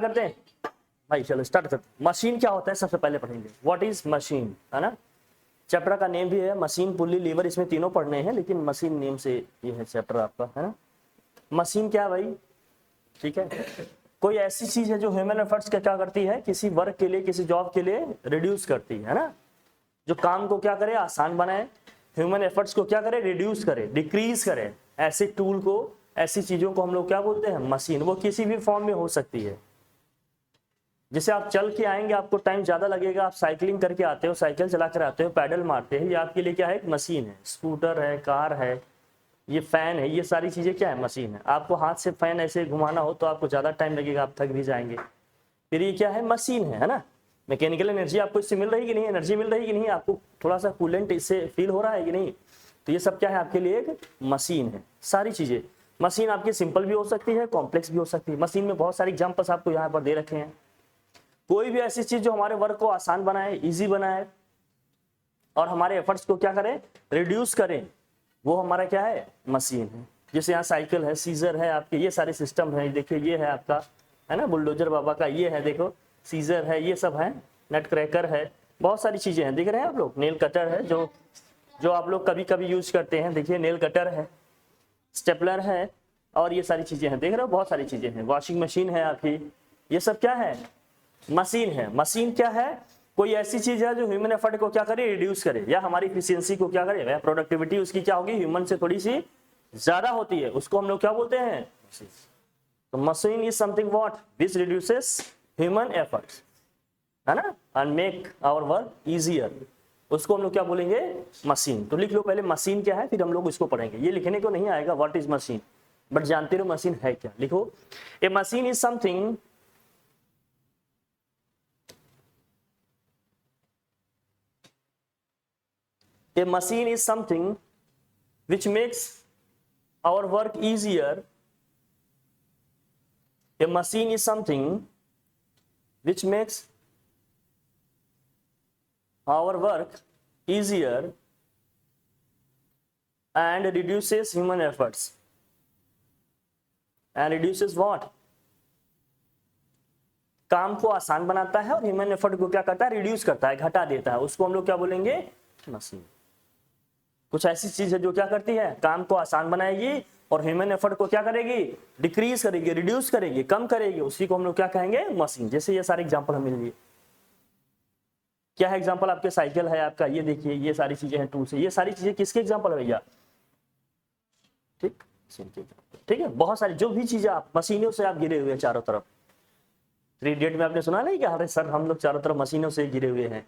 करते हैं भाई, चलो स्टार्ट करते हैं। मशीन क्या होता है सबसे पहले पढ़ेंगे, व्हाट इज मशीन, है ना। चैप्टर का नेम भी है मशीन, पुल्ली, लीवर, इसमें तीनों पढ़ने हैं, लेकिन मशीन नेम से ये है चैप्टर आपका, है ना। मशीन क्या है भाई, ठीक है, कोई ऐसी चीज है जो ह्यूमन एफर्ट्स क्या करती है, किसी वर्क के लिए, किसी जॉब के लिए रिड्यूस करती है ना, जो काम को क्या करे, आसान बनाए, ह्यूमन एफर्ट्स को क्या करे, रिड्यूस करे, डिक्रीज करे। ऐसे टूल को, ऐसी चीजों को हम लोग क्या बोलते हैं, मशीन। वो किसी भी फॉर्म में हो सकती है। जैसे आप चल के आएंगे, आपको टाइम ज्यादा लगेगा, आप साइकिलिंग करके आते हो, साइकिल चला कर आते हो, पैडल मारते हैं, ये आपके लिए क्या है, एक मशीन है। स्कूटर है, कार है, ये फैन है, ये सारी चीजें क्या है, मशीन है। आपको हाथ से फैन ऐसे घुमाना हो तो आपको ज्यादा टाइम लगेगा, आप थक भी जाएंगे, फिर ये क्या है, मशीन है ना। मैकेनिकल एनर्जी आपको इससे मिल रही कि नहीं, एनर्जी मिल रही कि नहीं, आपको थोड़ा सा कूलेंट इससे फील हो रहा है कि नहीं, तो ये सब क्या है आपके लिए, एक मशीन है। सारी चीजें मशीन आपकी सिंपल भी हो सकती है, कॉम्प्लेक्स भी हो सकती है। मशीन में बहुत सारे एग्जांपल्स आपको यहाँ पर दे रखे हैं। कोई भी ऐसी चीज जो हमारे वर्क को आसान बनाए, इजी बनाए और हमारे एफर्ट्स को क्या करे, रिड्यूस करें, वो हमारा क्या है, मशीन है। जैसे यहाँ साइकिल है, सीजर है, आपके ये सारे सिस्टम है, देखिए ये है आपका, है ना, बुलडोजर बाबा का ये है, देखो सीजर है, ये सब है, नट क्रैकर है, बहुत सारी चीजें हैं, दिख रहे हैं आप लोग। नेल कटर है, जो आप लोग कभी कभी यूज करते हैं, देखिए नेल कटर है, स्टेपलर है, और ये सारी चीजें हैं, देख रहे हो, बहुत सारी चीजें हैं। वॉशिंग मशीन है आपकी, ये सब क्या है, मशीन है। मशीन क्या है, कोई ऐसी चीज है जो ह्यूमन एफर्ट को क्या करे, रिड्यूस करे, या हमारी इफिशियंसी को क्या करे, या प्रोडक्टिविटी उसकी क्या होगी, ह्यूमन से थोड़ी सी ज्यादा होती है, उसको हम लोग क्या बोलते हैं, तो machine is something what which reduces human efforts, है ना, and make our work easier, उसको हम लोग क्या बोलेंगे, मशीन। तो लिख लो पहले मशीन क्या है, फिर हम लोग इसको पढ़ेंगे। ये लिखने को नहीं आएगा व्हाट इज मशीन, बट जानते हो मशीन है क्या, लिखो। A machine is something A machine is something which makes our work easier. A machine is something which makes our work easier and reduces human efforts. And reduces what? काम को आसान बनाता है और ह्यूमन एफर्ट को क्या करता है, रिड्यूस करता है, घटा देता है, उसको हम लोग क्या बोलेंगे, मशीन। कुछ ऐसी चीज है जो क्या करती है, काम को आसान बनाएगी और ह्यूमन एफर्ट को क्या करेगी, डिक्रीज करेगी, रिड्यूस करेगी, कम करेगी, उसी को हम लोग क्या कहेंगे, मशीन। जैसे ये सारे एग्जांपल हमें मिल लिए, क्या है एग्जांपल, आपके साइकिल है आपका, ये देखिए ये सारी चीजें हैं, टूल्स है, ये सारी चीजें किसके एग्जांपल है भैया, ठीक ठीक है। बहुत सारी जो भी चीजें आप मशीनों से आप गिरे हुए हैं चारों तरफ। 3 इडियट में आपने सुना नहीं कि अरे सर हम लोग चारों तरफ मशीनों से गिरे हुए हैं,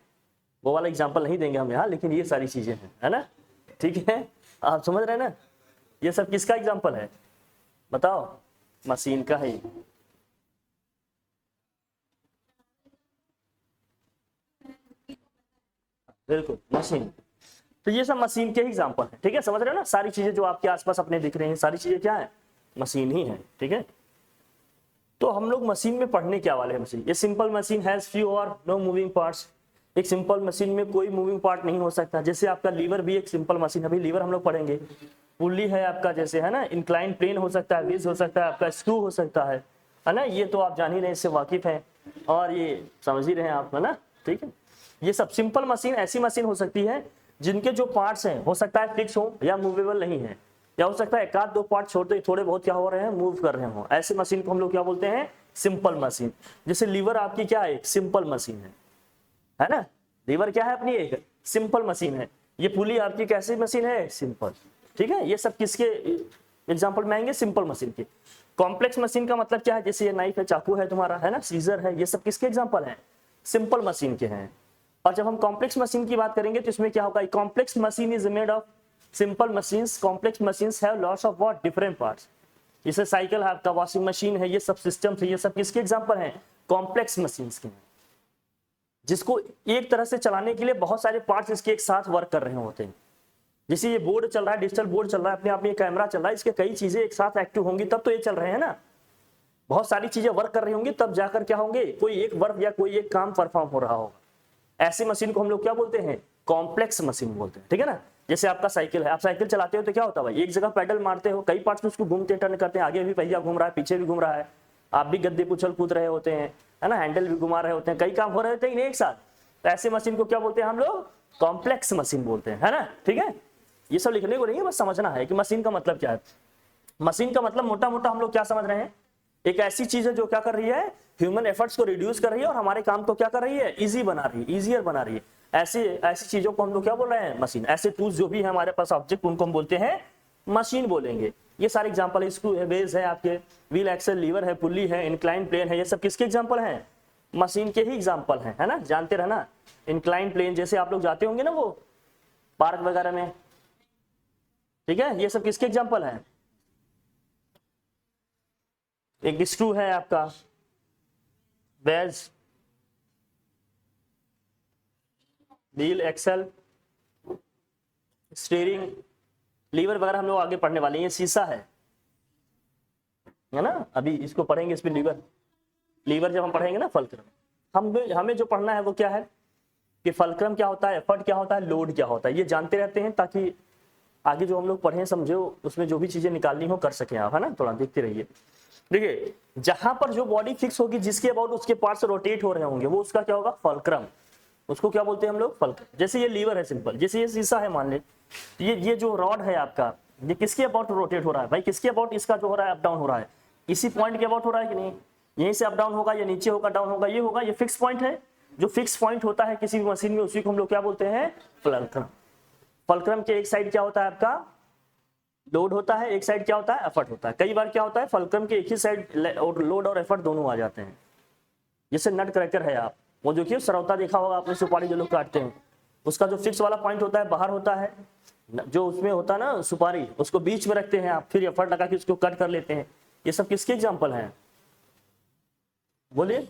वो वाला एग्जांपल नहीं देंगे हम यहाँ, लेकिन ये सारी चीजें हैं, है ना, ठीक है, आप समझ रहे हैं ना। ये सब किसका एग्जांपल है बताओ, मशीन का है, बिल्कुल मशीन। तो ये सब मशीन के एग्जांपल है, ठीक है, समझ रहे हो ना। सारी चीजें जो आपके आसपास अपने दिख रही हैं, सारी चीजें क्या है, मशीन ही है, ठीक है। तो हम लोग मशीन में पढ़ने क्या वाले हैं, मशीन। ये सिंपल मशीन हैज फ्यू और नो मूविंग पार्ट्स। एक सिंपल मशीन में कोई मूविंग पार्ट नहीं हो सकता। जैसे आपका लीवर भी एक सिंपल मशीन है, अभी लीवर हम लोग पढ़ेंगे। पुल्ली है आपका, जैसे है ना, इंक्लाइन प्लेन हो सकता है, व्हील्स हो सकता है, आपका स्क्रू हो सकता है ना, ये तो आप जान ही रहे, इससे वाकिफ हैं और ये समझ ही रहे हैं आप, है ना, ठीक है। ये सब सिंपल मशीन ऐसी मशीन हो सकती है जिनके जो पार्ट्स हैं हो सकता है फिक्स हो या मूवेबल नहीं है, या हो सकता है एक आध दो पार्ट छोटे थोड़े बहुत क्या हो रहे हैं, मूव कर रहे हो। ऐसे मशीन को हम लोग क्या बोलते हैं, सिंपल मशीन। जैसे लीवर आपकी क्या है, एक सिंपल मशीन है ना, लीवर क्या है अपनी, एक सिंपल मशीन है। ये पुली आपकी कैसी मशीन है, सिंपल, ठीक है। ये सब किसके एग्जांपल में आएंगे, सिंपल मशीन के। कॉम्प्लेक्स मशीन का मतलब क्या है, जैसे ये नाइफ है, चाकू है तुम्हारा, है ना, सीजर है, ये सब किसके एग्जांपल हैं, सिंपल मशीन के हैं। और जब हम कॉम्प्लेक्स मशीन की बात करेंगे तो इसमें क्या होगा, complex machine is made of simple machines. Complex machines have lots of what, different parts. जैसे साइकिल है आपका, वॉशिंग मशीन है, ये सब सिस्टम है, ये सब किसके एग्जांपल हैं, कॉम्प्लेक्स मशीन्स के हैं, जिसको एक तरह से चलाने के लिए बहुत सारे पार्ट्स इसके एक साथ वर्क कर रहे होते हैं। जैसे ये बोर्ड चल रहा है, डिजिटल बोर्ड चल रहा है, अपने आप में ये कैमरा चल रहा है, इसके कई चीजें एक साथ एक्टिव होंगी तब तो ये चल रहे हैं ना। बहुत सारी चीजें वर्क कर रही होंगी तब जाकर क्या होंगे, कोई एक वर्क या कोई एक काम परफॉर्म हो रहा होगा। ऐसी मशीन को हम लोग क्या बोलते हैं, कॉम्प्लेक्स मशीन बोलते हैं, ठीक है ना। जैसे आपका साइकिल है, आप साइकिल चलाते हो तो क्या होता है भाई, एक जगह पेडल मारते हो, कई पार्ट्स में उसको घूमते टर्न करते हैं, आगे भी पहिया घूम रहा है, पीछे भी घूम रहा है, आप भी गद्दे पे उछल कूद रहे होते हैं, है ना, हैंडल भी घुमा रहे होते हैं, कई काम हो रहे होते हैं एक साथ, तो ऐसे मशीन को क्या बोलते हैं हम लोग? कॉम्प्लेक्स मशीन बोलते हैं, है ना। ठीक है, ये सब लिखने को नहीं है, बस समझना है कि मशीन का मतलब क्या है। मशीन का मतलब मोटा मोटा हम लोग क्या समझ रहे हैं? एक ऐसी चीज है जो क्या कर रही है? ह्यूमन एफर्ट्स को रिड्यूस कर रही है और हमारे काम को क्या कर रही है? इजी बना रही है, इजियर बना रही है। ऐसी ऐसी चीजों को हम लोग क्या बोल रहे हैं? मशीन। ऐसे टूल्स जो भी है हमारे पास ऑब्जेक्ट, उनको हम बोलते हैं मशीन बोलेंगे। ये सारे एग्जांपल है, स्क्रू है, बेस है, आपके व्हील एक्सल, लीवर है, पुल्ली है, इंक्लाइन प्लेन है, ये सब किसके एग्जांपल हैं? मशीन के ही एग्जांपल हैं, है ना। जानते रहना, इंक्लाइन प्लेन जैसे आप लोग जाते होंगे ना वो पार्क वगैरह में, ठीक है, ये सब किसके एग्जांपल हैं? एक स्क्रू है आपका, base, wheel axle, steering, lever वगैरह हम लोग आगे पढ़ने वाले हैं। ये शीशा है ना, अभी इसको पढ़ेंगे, इसमें लीवर जब हम पढ़ेंगे ना फलक्रम, हमें जो पढ़ना है वो क्या है कि फलक्रम क्या होता है, एफर्ट क्या होता है, लोड क्या होता है, ये जानते रहते हैं ताकि आगे जो हम लोग पढ़ें समझो उसमें जो भी चीजें निकालनी हो कर सकें आप, है ना। थोड़ा देखते रहिए। देखिए, जहां पर जो बॉडी फिक्स होगी, जिसके अबाउट उसके पार्ट्स रोटेट हो रहे होंगे, वो उसका क्या होगा? फलक्रम। उसको क्या बोलते हैं हम लोग? फलक्रम। जैसे ये लीवर है सिंपल, जैसे ये शीशा है मान ले, ये जो रॉड है आपका, ये किसके अबाउट रोटेट हो रहा है भाई? किसके अबाउट इसका जो हो रहा है, अप डाउन हो रहा है, इसी पॉइंट के अबाउट हो रहा है कि नहीं? यहीं से अप डाउन होगा, या नीचे होगा, डाउन होगा, ये होगा, ये फिक्स पॉइंट है। जो फिक्स पॉइंट होता है किसी भी मशीन में, उसी को हम लोग क्या बोलते हैं? फलक्रम। फलक्रम के एक साइड क्या होता है आपका? लोड होता है, एक साइड क्या होता है? एफर्ट होता है। कई बार क्या होता है, फलक्रम के एक ही साइड लोड और एफर्ट दोनों आ जाते हैं। जैसे नट क्रैकर है, आप वो देखिए सरौता देखा होगा आपने, सुपारी जो लोग काटते हैं, उसका जो फिक्स वाला पॉइंट होता है बाहर होता है, जो उसमें होता है ना सुपारी, उसको बीच में रखते हैं आप, फिर एफर्ट लगा के उसको कट कर लेते हैं। ये सब किसके एग्जाम्पल हैं? बोलिए।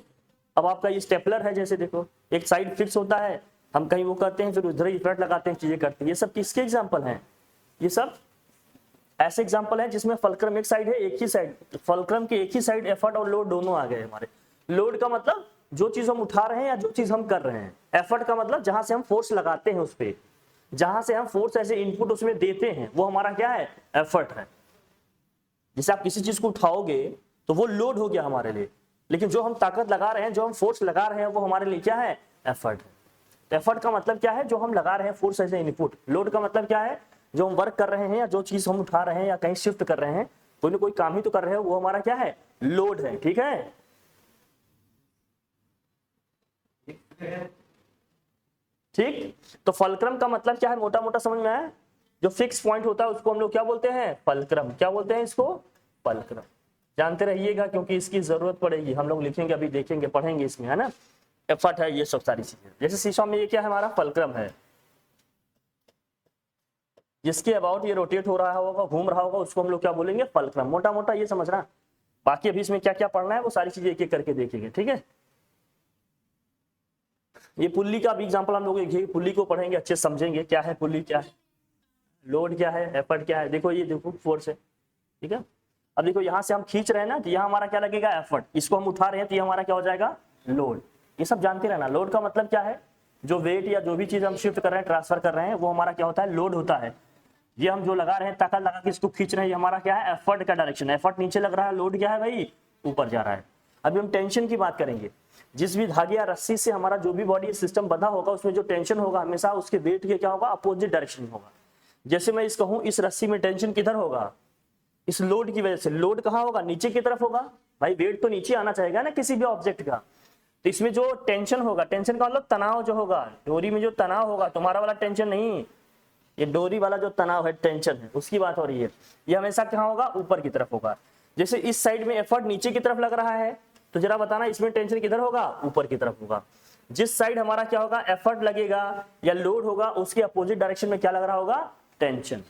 अब आपका ये स्टेपलर है, जैसे देखो एक साइड फिक्स होता है, हम कहीं वो करते हैं, फिर उधर ही एफर्ट लगाते हैं, चीजें करते हैं। ये सब किसके एग्जाम्पल हैं? ये सब ऐसे एग्जाम्पल है जिसमें फलक्रम एक साइड है, एक ही साइड, फलक्रम के एक ही साइड एफर्ट और लोड दोनों आ गए हमारे। लोड का मतलब जो चीज हम उठा रहे हैं या जो चीज हम कर रहे हैं। एफर्ट का मतलब जहां से हम फोर्स लगाते हैं उस पर, जहां से हम फोर्स ऐसे इनपुट उसमें देते हैं, वो हमारा क्या है? एफर्ट है। जैसे आप किसी चीज को उठाओगे तो वो लोड हो गया हमारे लिए, लेकिन जो हम ताकत लगा रहे हैं, जो हम फोर्स लगा रहे हैं, वो हमारे लिए क्या है? एफर्ट है। तो एफर्ट का मतलब क्या है? जो हम लगा रहे हैं फोर्स ऐसे इनपुट। लोड का मतलब क्या है? जो हम वर्क कर रहे हैं या जो चीज हम उठा रहे हैं या कहीं शिफ्ट कर रहे हैं, कोई ना कोई काम ही तो कर रहे हैं, वो हमारा क्या है? लोड है। ठीक है, ठीक। तो फलक्रम का मतलब क्या है? मोटा मोटा समझ में आया? जो फिक्स पॉइंट होता है उसको हम लोग क्या बोलते हैं? फलक्रम। क्या बोलते हैं इसको? फलक्रम। जानते रहिएगा क्योंकि इसकी जरूरत पड़ेगी, हम लोग लिखेंगे, अभी देखेंगे, पढ़ेंगे इसमें, है ना। एफर्ट है, ये सब सारी चीजें। जैसे शीशा में ये क्या है? हमारा फलक्रम है, जिसके अबाउट ये रोटेट हो रहा होगा, घूम रहा होगा, उसको हम लोग क्या बोलेंगे? फलक्रम। मोटा मोटा ये समझना। बाकी अभी इसमें क्या क्या पढ़ना है वो सारी चीजें एक एक करके देखेंगे, ठीक है। ये पुल्ली का भी एग्जांपल हम लोग पुल्ली को पढ़ेंगे, अच्छे समझेंगे क्या है पुल्ली, क्या है लोड, क्या है एफर्ट, क्या है। देखो ये देखो फोर्स है, ठीक है। अब देखो यहाँ से हम खींच रहे हैं ना, तो यहाँ हमारा क्या लगेगा? एफर्ट। इसको हम उठा रहे हैं तो ये हमारा क्या हो जाएगा? लोड। ये सब जानते रहना। लोड का मतलब क्या है? जो वेट या जो भी चीज हम शिफ्ट कर रहे हैं, ट्रांसफर कर रहे हैं, वो हमारा क्या होता है? लोड होता है। ये हम जो लगा रहे हैं, ताकत लगा के इसको खींच रहे हैं, ये हमारा क्या है? एफर्ट का डायरेक्शन। एफर्ट नीचे लग रहा है, लोड क्या है भाई? ऊपर जा रहा है। अभी हम टेंशन की बात करेंगे। जिस भी धागे या रस्सी से हमारा जो भी बॉडी सिस्टम बंधा होगा, उसमें जो टेंशन होगा हमेशा उसके वेट के क्या होगा? अपोजिट डायरेक्शन में होगा। जैसे मैं इस कहूं, इस रस्सी में टेंशन किधर होगा? इस लोड की वजह से। लोड कहाँ होगा? नीचे की तरफ होगा। भाई वेट तो नीचे आना चाहिए ना किसी भी ऑब्जेक्ट का। तो इसमें जो टेंशन होगा, टेंशन का मतलब तनाव जो होगा, डोरी में जो तनाव होगा, तुम्हारा वाला टेंशन नहीं, ये डोरी वाला जो तनाव है, टेंशन है, उसकी बात हो रही है। ये हमेशा कहाँ होगा? ऊपर की तरफ होगा। जैसे इस साइड में एफर्ट नीचे की तरफ लग रहा है, तो जरा बताना इसमें टेंशन किधर होगा? ऊपर की तरफ होगा। जिस साइड हमारा क्या होगा? एफर्ट लगेगा या लोड होगा, उसके अपोजिट डायरेक्शन में क्या लग रहा होगा? टेंशन।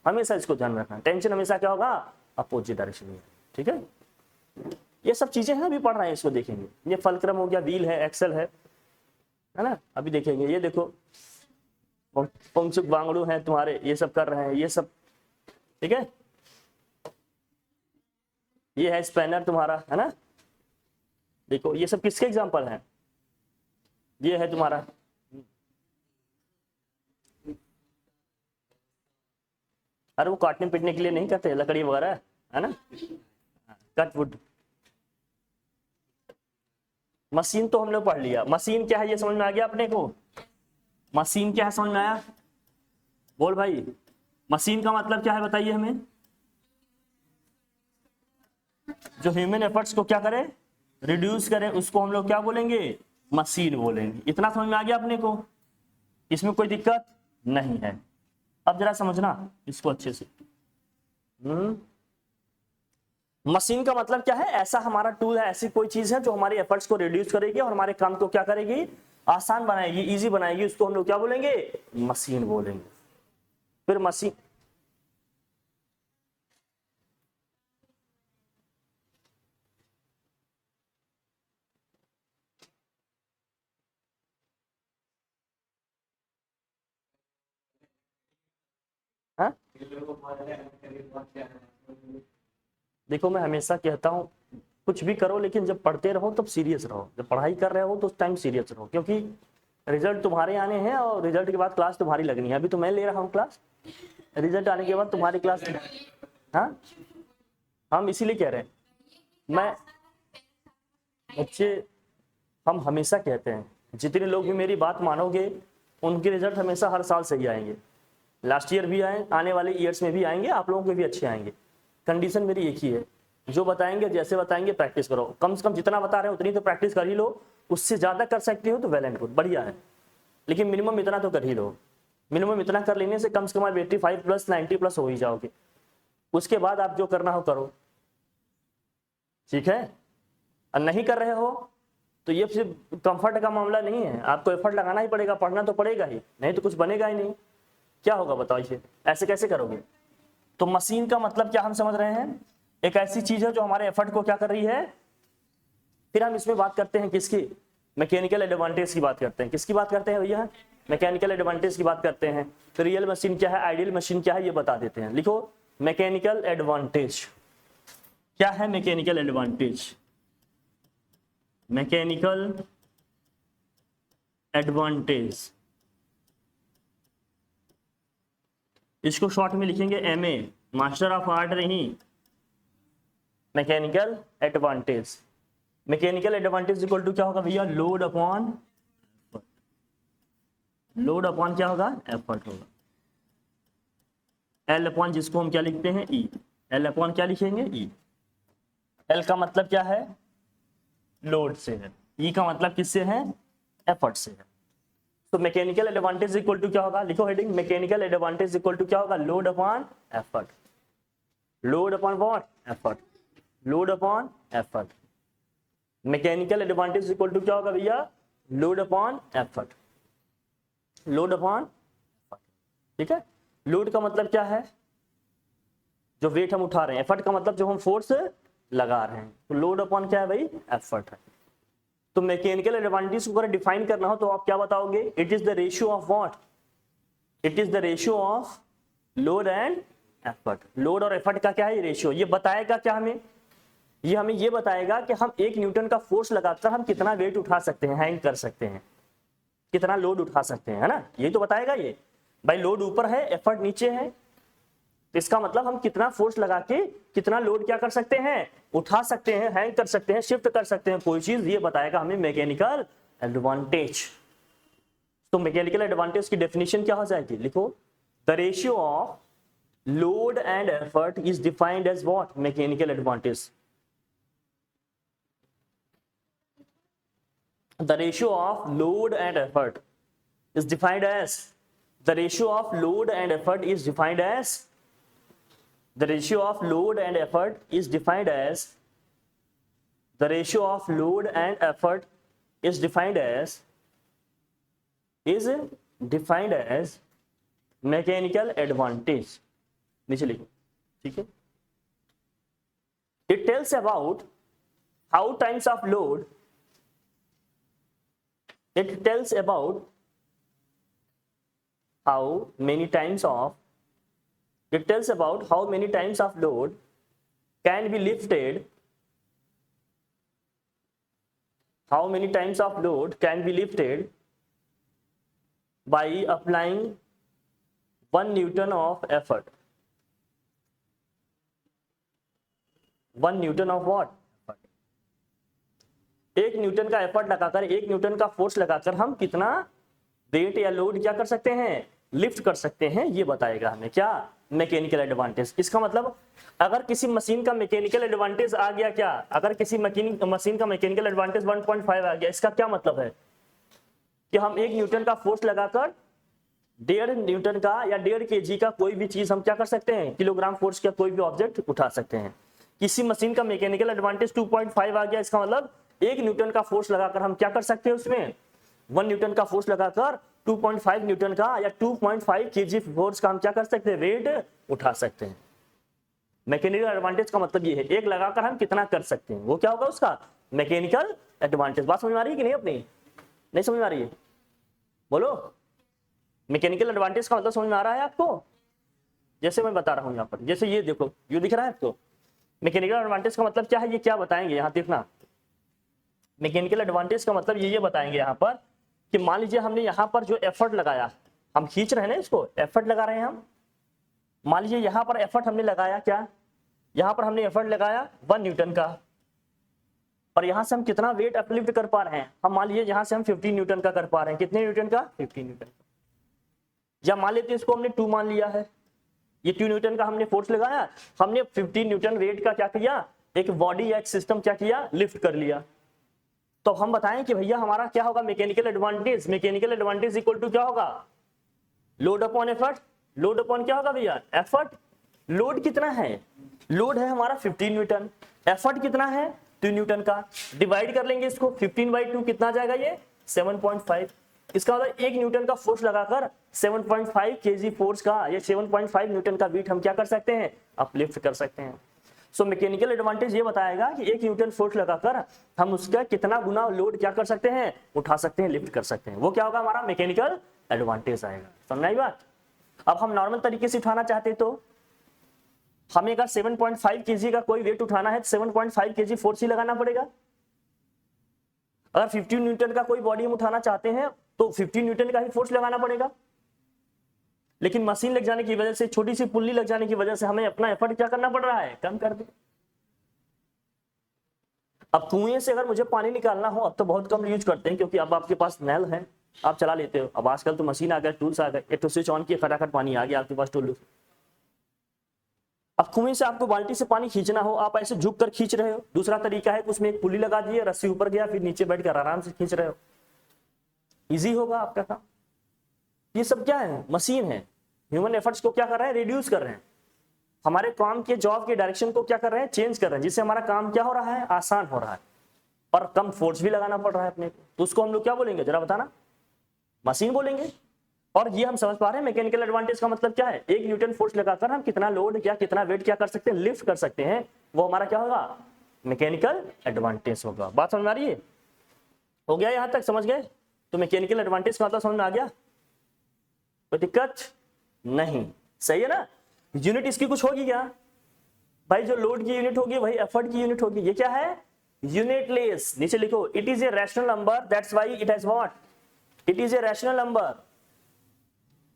हमेशा इसको ध्यान रखना, टेंशन हमेशा क्या होगा? अपोजिट डायरेक्शन में, ठीक है। ये सब चीजें हैं, अभी पढ़ रहे हैं, इसको देखेंगे। ये फलक्रम हो गया, व्हील है, एक्सल है ना, अभी देखेंगे। ये देखो पंचुक बांगड़ू है तुम्हारे, ये सब कर रहे हैं, ये सब, ठीक है। ये है स्पैनर तुम्हारा, है ना। देखो ये सब किसके एग्जांपल हैं? ये है तुम्हारा, अरे वो काटने पीटने के लिए नहीं करते, लकड़ी वगैरह, है ना, कट वुड, मशीन तो हमने पढ़ लिया, मशीन क्या है ये समझ में आ गया अपने को? मशीन क्या है समझ में आया? बोल भाई, मशीन का मतलब क्या है बताइए हमें? जो ह्यूमन एफर्ट्स को क्या करे, रिड्यूस करे, उसको हम लोग क्या बोलेंगे? मशीन बोलेंगे। इतना समझ में आ गया अपने को? इसमें कोई दिक्कत नहीं है। अब जरा समझना इसको अच्छे से। मशीन का मतलब क्या है? ऐसा हमारा टूल है, ऐसी कोई चीज है जो हमारे एफर्ट्स को रिड्यूस करेगी और हमारे काम को क्या करेगी? आसान बनाएगी, इजी बनाएगी। उसको हम लोग क्या बोलेंगे? मशीन बोलेंगे। फिर मशीन हाँ? देखो मैं हमेशा कहता हूँ कुछ भी करो लेकिन जब पढ़ते रहो तब सीरियस रहो। जब पढ़ाई कर रहे हो तो उस टाइम सीरियस रहो, क्योंकि रिजल्ट तुम्हारे आने हैं और रिजल्ट के बाद क्लास तुम्हारी लगनी है। अभी तो मैं ले रहा हूँ क्लास, रिजल्ट आने के बाद तुम्हारी क्लास। हाँ, हम इसीलिए कह रहे हैं। मैं बच्चे, हम हमेशा कहते हैं जितने लोग भी मेरी बात मानोगे उनके रिजल्ट हमेशा हर साल सही आएंगे। लास्ट ईयर भी आए, आने वाले ईयर्स में भी आएंगे, आप लोगों के भी अच्छे आएंगे। कंडीशन मेरी एक ही है, जो बताएंगे जैसे बताएंगे प्रैक्टिस करो। कम से कम जितना बता रहे हो उतनी तो प्रैक्टिस कर ही लो। उससे ज़्यादा कर सकते हो तो वेल एंड गुड, बढ़िया है, लेकिन मिनिमम इतना तो कर ही लो। मिनिमम इतना कर लेने से कम से कम आप 85+ 90+ हो ही जाओगे। उसके बाद आप जो करना हो करो, ठीक है? और नहीं कर रहे हो तो ये सिर्फ कंफर्ट का मामला नहीं है, आपको एफर्ट लगाना ही पड़ेगा, पढ़ना तो पड़ेगा ही, नहीं तो कुछ बनेगा ही नहीं। क्या होगा बताओ, इसे ऐसे कैसे करोगे? तो मशीन का मतलब क्या हम समझ रहे हैं? एक ऐसी चीज है जो हमारे एफर्ट को क्या कर रही है। फिर हम इसमें बात करते हैं किसकी? मैकेनिकल एडवांटेज की बात करते हैं। किसकी बात करते हैं भैया? मैकेनिकल एडवांटेज की बात करते हैं। तो रियल मशीन क्या है, आइडियल मशीन क्या है, ये बता देते हैं। लिखो मैकेनिकल एडवांटेज। क्या है मैकेनिकल एडवांटेज? मैकेनिकल एडवांटेज, इसको शॉर्ट में लिखेंगे MA, मास्टर ऑफ आर्ट नहीं, mechanical advantage. Mechanical advantage equal to क्या होगा भैया? लोड अपॉन, लोड अपॉन क्या होगा? एफर्ट होगा। एल अपॉन जिसको हम क्या लिखते हैं? ई। एल अपॉन क्या लिखेंगे? ई। एल का मतलब क्या है? लोड से है। ई का मतलब किससे है? एफर्ट से है। तो मैकेनिकल एडवांटेज इक्वल टू क्या होगा? लिखो heading, mechanical advantage equal to क्या होगा? Load upon effort. Load upon what? Effort. Load upon effort. Mechanical advantage equal to क्या होगा भैया? Load upon effort. Load upon, ठीक है? लोड का मतलब क्या है? जो वेट हम उठा रहे हैं। एफर्ट का मतलब जो हम फोर्स लगा रहे हैं। तो लोड अपॉन क्या है भाई? एफर्ट है। तो मैकेनिकल एडवांटेज को अगर डिफाइन करना हो तो आप क्या बताओगे? It is the ratio of what? It is the ratio of load and effort. Load और एफर्ट का क्या है? रेशियो। ये बताएगा क्या हमें? ये हमें ये बताएगा कि हम 1 न्यूटन का फोर्स लगाकर हम कितना वेट उठा सकते हैं, हैंग कर सकते हैं, कितना लोड उठा सकते हैं, है ना? यही तो बताएगा ये। भाई लोड ऊपर है, एफर्ट नीचे है, तो इसका मतलब हम कितना फोर्स लगा के कितना लोड क्या कर सकते हैं? उठा सकते हैं, हैंग कर सकते हैं, शिफ्ट कर सकते हैं कोई चीज। ये बताएगा हमें मैकेनिकल एडवांटेज। तो मैकेनिकल एडवांटेज की डेफिनेशन क्या हो जाएगी? लिखो, the ratio of load and effort is defined as what? Mechanical advantage. The ratio of load and effort is defined as, the ratio of load and effort is defined as, the ratio of load and effort is defined as, the ratio of load and effort is defined as, is defined as mechanical advantage। नीचे लिखो, ठीक है? It tells about how times of load, it tells about how many times of, it tells about how many times of load can be lifted, how many times of load can be lifted by applying 1 Newton of effort। 1 Newton of what? एक Newton का effort लगाकर, एक Newton का force लगाकर हम कितना wait या load क्या कर सकते हैं, लिफ्ट कर सकते हैं, ये बताएगा हमें क्या, मैकेनिकल एडवांटेज। इसका मतलब अगर किसी मशीन का मैकेनिकल एडवांटेज आ गया, क्या अगर किसी मशीन का मैकेनिकल एडवांटेज 1.5 आ गया, इसका क्या मतलब है कि हम एक न्यूटन का फोर्स लगाकर 1.5 न्यूटन का या 1.5 kg का कोई भी चीज हम क्या कर सकते हैं, किलोग्राम फोर्स का कोई भी ऑब्जेक्ट उठा सकते हैं। किसी मशीन का मैकेनिकल एडवांटेज 2.5 आ गया, इसका मतलब 1 न्यूटन का फोर्स लगाकर हम क्या कर सकते हैं, उसमें 1 न्यूटन का फोर्स लगाकर 2.5 न्यूटन का या 2.5 kg फोर्स का हम क्या कर सकते हैं, वेट उठा सकते हैं। मैकेनिकल एडवांटेज का मतलब ये है, एक लगाकर हम कितना कर सकते हैं, वो क्या होगा उसका मैकेनिकल एडवांटेज। बात समझ में आ रही है कि नहीं अपनी, नहीं समझ में आ रही है, बोलो। मैकेनिकल एडवांटेज का मतलब समझ में आ रहा है आपको? जैसे मैं बता रहा हूं यहाँ पर, जैसे ये देखो, ये दिख रहा है आपको, मैकेनिकल एडवांटेज का मतलब क्या है, ये क्या बताएंगे यहाँ देखना। मैकेनिकल एडवांटेज का मतलब ये बताएंगे यहाँ पर कि मान लीजिए हमने यहाँ पर जो एफर्ट लगाया, हम खींच रहे हैं ना इसको, एफर्ट लगा रहे हैं हम। मान लीजिए यहाँ पर एफर्ट हमने लगाया, क्या यहाँ पर हमने एफर्ट लगाया 1 न्यूटन का, और यहाँ से हम कितना वेट अपलिफ्ट कर पा रहे हैं, हम मान लीजिए यहाँ से हम 15 न्यूटन का कर पा रहे हैं। कितने न्यूटन का, 15 न्यूटन का। या मान लेते हैं इसको हमने 2 मान लिया है, ये 2 न्यूटन का हमने फोर्स लगाया, हमने 15 न्यूटन वेट का क्या किया, एक बॉडी या एक सिस्टम क्या किया, लिफ्ट कर लिया। तो हम बताएं कि भैया हमारा क्या होगा mechanical advantage, mechanical advantage equal to क्या होगा, load upon effort. Load upon क्या होगा भैया, एफर्ट। लोड कितना है, लोड है हमारा 15 न्यूटन, एफर्ट कितना है 2 न्यूटन का, डिवाइड कर लेंगे इसको 15/2, कितना जाएगा ये 7.5। इसका मतलब 1 न्यूटन का फोर्स लगाकर 7.5 kg फोर्स का या 7.5 न्यूटन का वेट हम क्या कर सकते हैं, अपलिफ्ट कर सकते हैं। सो मैकेनिकल एडवांटेज ये बताएगा कि 1 न्यूटन फोर्स लगाकर हम उसका कितना गुना लोड क्या कर सकते हैं, उठा सकते हैं, लिफ्ट कर सकते हैं। वो क्या होगा, हमारा मैकेनिकल एडवांटेज आएगा। समझ आई बात? अब हम नॉर्मल तरीके से उठाना चाहते तो हमें अगर 7.5 kg का कोई वेट उठाना है तो 7.5 kg फोर्स ही लगाना पड़ेगा। अगर 15 न्यूटन का कोई बॉडी हम उठाना चाहते हैं तो 15 न्यूटन का ही फोर्स लगाना पड़ेगा। लेकिन मशीन लग जाने की वजह से, छोटी सी पुल्ली लग जाने की वजह से हमें अपना एफर्ट क्या करना पड़ रहा है, कम कर दे। अब कुएं से अगर मुझे पानी निकालना हो, अब तो बहुत कम यूज करते हैं क्योंकि अब आपके पास नल है, आप चला लेते हो। अब आजकल तो मशीन आ गया, टूल्स आ गए, एक तो स्विच ऑन किए फटाफट पानी आ गया आपके पास टूल। अब कुएं से आपको बाल्टी से पानी खींचना हो, आप ऐसे झुक कर खींच रहे हो। दूसरा तरीका है कि उसमें एक पुली लगा दिए, रस्सी ऊपर गया, फिर नीचे बैठकर आराम से खींच रहे हो, इजी होगा आपका काम। ये सब क्या है, मशीन है। ह्यूमन एफर्ट्स को क्या कर रहे हैं, रिड्यूस कर रहे हैं, हमारे काम के जॉब के डायरेक्शन को क्या कर रहे हैं, चेंज कर रहे हैं, जिससे हमारा काम क्या हो रहा है, आसान हो रहा है और कम फोर्स भी लगाना पड़ रहा है अपने को। तो उसको हम लोग क्या बोलेंगे, जरा बताना, मशीन बोलेंगे। और ये हम समझ पा रहे हैं मैकेनिकल एडवांटेज का मतलब क्या है, 1 न्यूटन फोर्स लगाकर हम कितना लोड क्या कितना वेट क्या कर सकते हैं, लिफ्ट कर सकते हैं। वो हमारा क्या होगा, मैकेनिकल एडवांटेज होगा। बात समझ में आ रही है? हो गया यहां तक, समझ गए? तो मैकेनिकल एडवांटेज का मतलब समझ में आ गया, कोई दिक्कत नहीं, सही है ना। यूनिट इसकी कुछ होगी क्या भाई, जो लोड की यूनिट होगी वही एफर्ट की यूनिट होगी। ये क्या है, यूनिटलेस। नीचे लिखो, it is a rational number, that's why it has what, it is a rational number.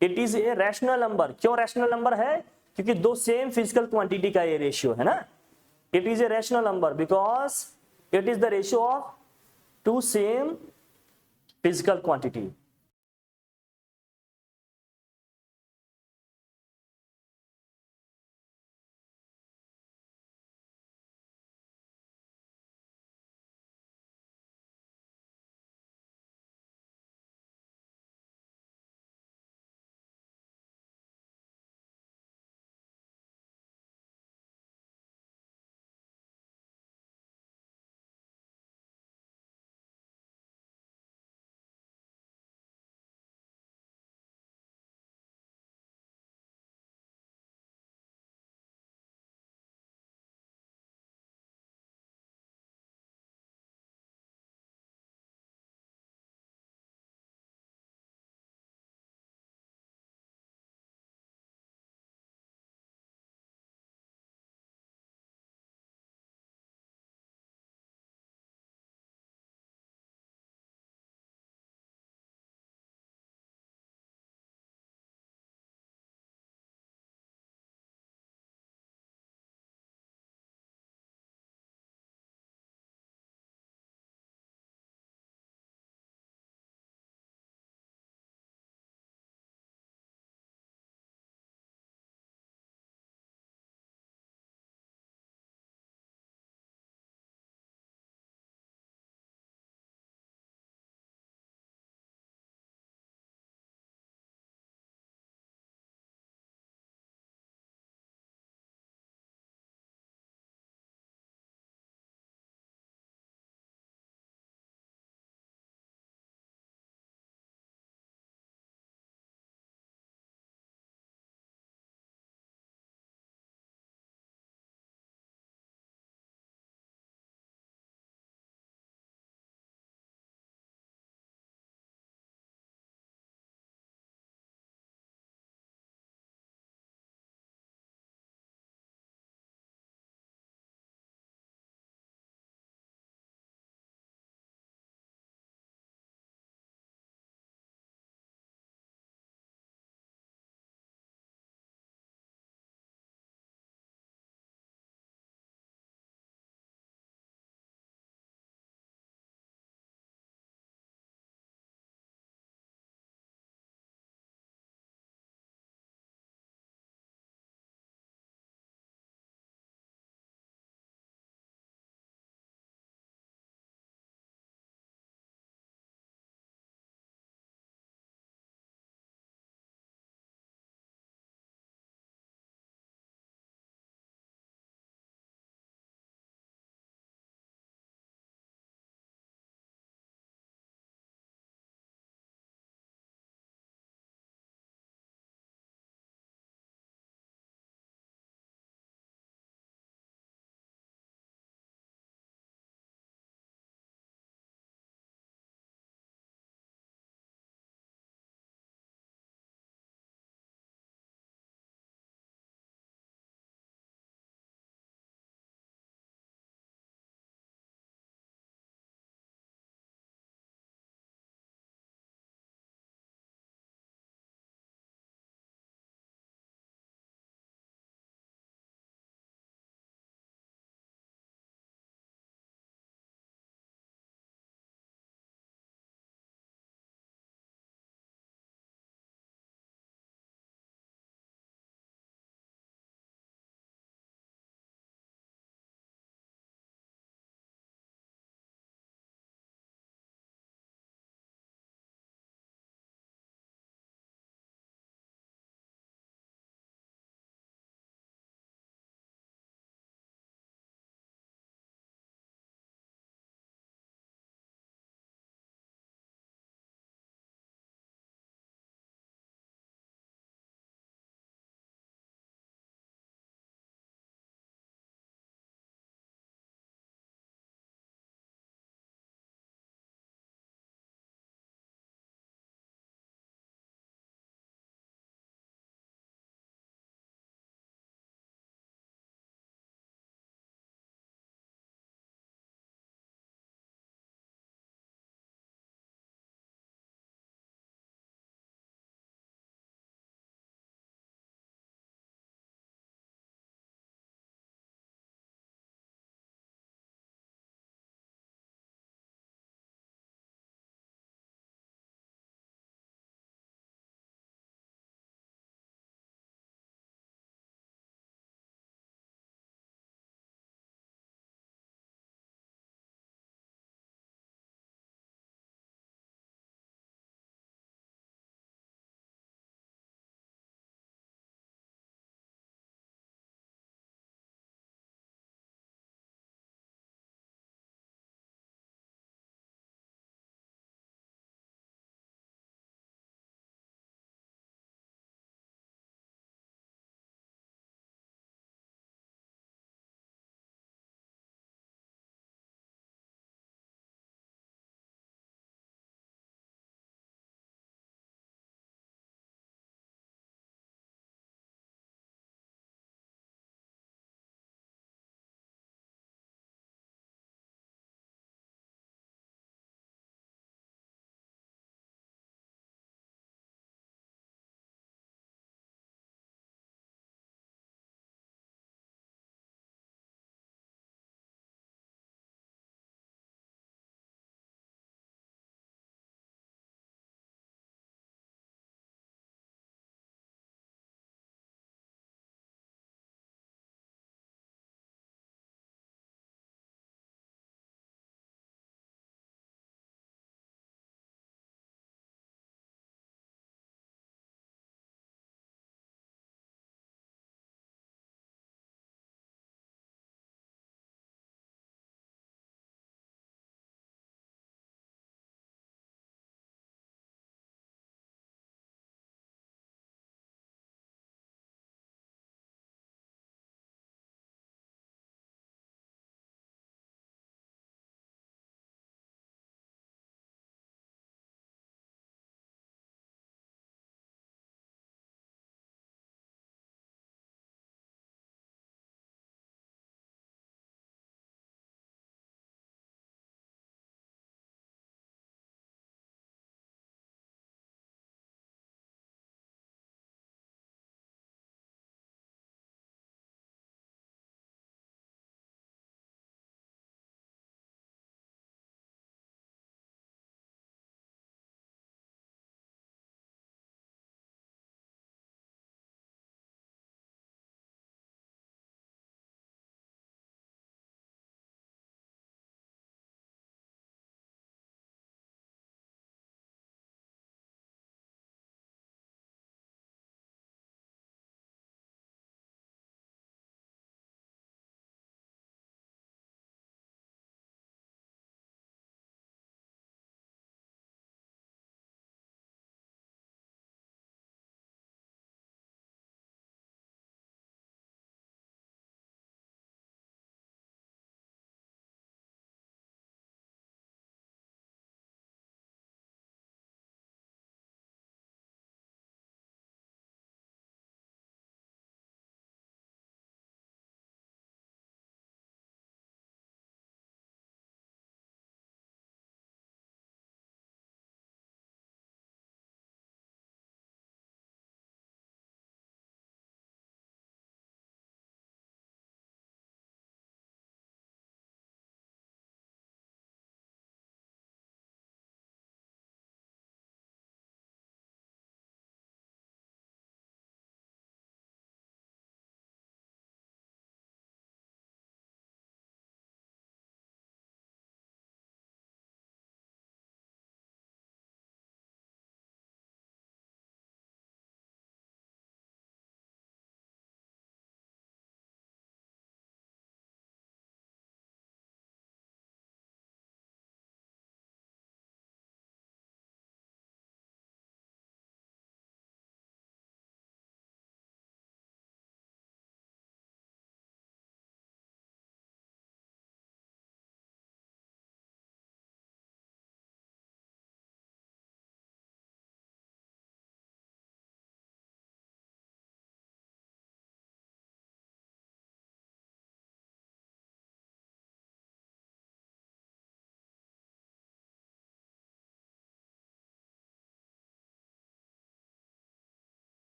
It is a rational number. क्यों रैशनल नंबर है, क्योंकि दो सेम फिजिकल क्वांटिटी का ये रेशियो है ना। It is a rational number because it is the ratio of two same physical quantity.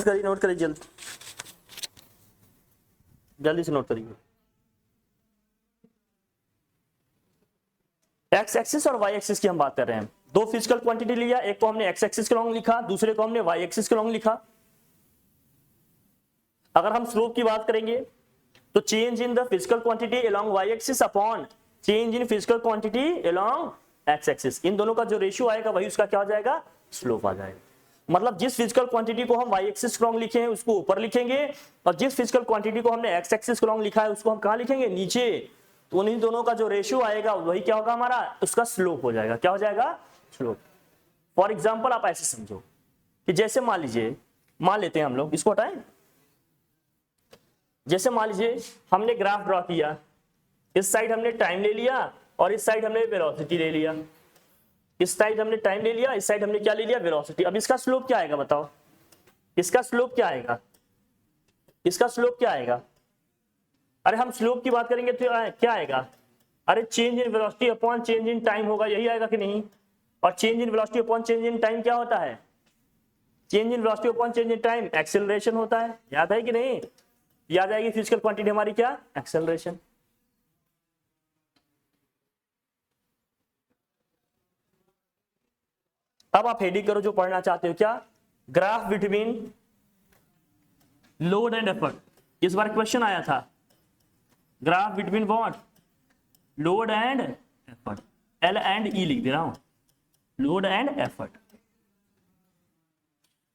Note करिए जल्दी जल्दी से नोट करिए। एक्स एक्सिस और वाई एक्सिस की हम बात कर रहे हैं। दो फिजिकल क्वांटिटी लिया, एक को हमने एक्स एक्सिस के लॉन्ग लिखा, दूसरे को हमने वाई एक्सिस के लॉन्ग लिखा। अगर हम स्लोप की बात करेंगे तो change in the physical quantity along Y axis upon change in physical quantity along X axis, इन दोनों का जो रेशियो आएगा वही उसका क्या हो जाएगा, स्लोप आ जाएगा। मतलब जिस फिजिकल क्वांटिटी को हम वाई एक्सिस के लॉन्ग लिखे हैं उसको ऊपर लिखेंगे, और जिस फिजिकल क्वांटिटी को हमने एक्स एक्सिस के लॉन्ग लिखा है उसको हम कहां लिखेंगे, नीचे। तो उन्हीं दोनों का जो रेशियो आएगा वही क्या होगा हमारा, उसका स्लोप हो जाएगा। क्या हो जाएगा, स्लोप। फॉर एग्जाम्पल आप ऐसे समझो कि जैसे मान लीजिए, मान लेते हैं हम लोग, इसको हटाएं, जैसे मान लीजिए हमने ग्राफ ड्रॉ किया, इस साइड हमने टाइम ले लिया और इस साइड हमने वेलोसिटी ले लिया। इस साइड हमने टाइम ले लिया, इस साइड हमने क्या ले लिया, वेलोसिटी। अब इसका स्लोप क्या आएगा बताओ, इसका स्लोप क्या आएगा, इसका स्लोप क्या आएगा। अरे हम स्लोप की बात करेंगे तो क्या आएगा, अरे change in velocity upon change in time होगा, यही आएगा कि नहीं। और change in velocity upon change in time क्या होता है, change in velocity upon change in time acceleration होता है। याद है कि नहीं, याद आएगी फिजिकल क्वांटिटी हमारी क्या, एक्सेलरेशन। अब आप हेडिंग करो जो पढ़ना चाहते हो, क्या, graph between load and effort. इस बार क्वेश्चन आया था, graph between what, load and effort. L and E लिख दे रहा हूं, लोड एंड एफर्ट।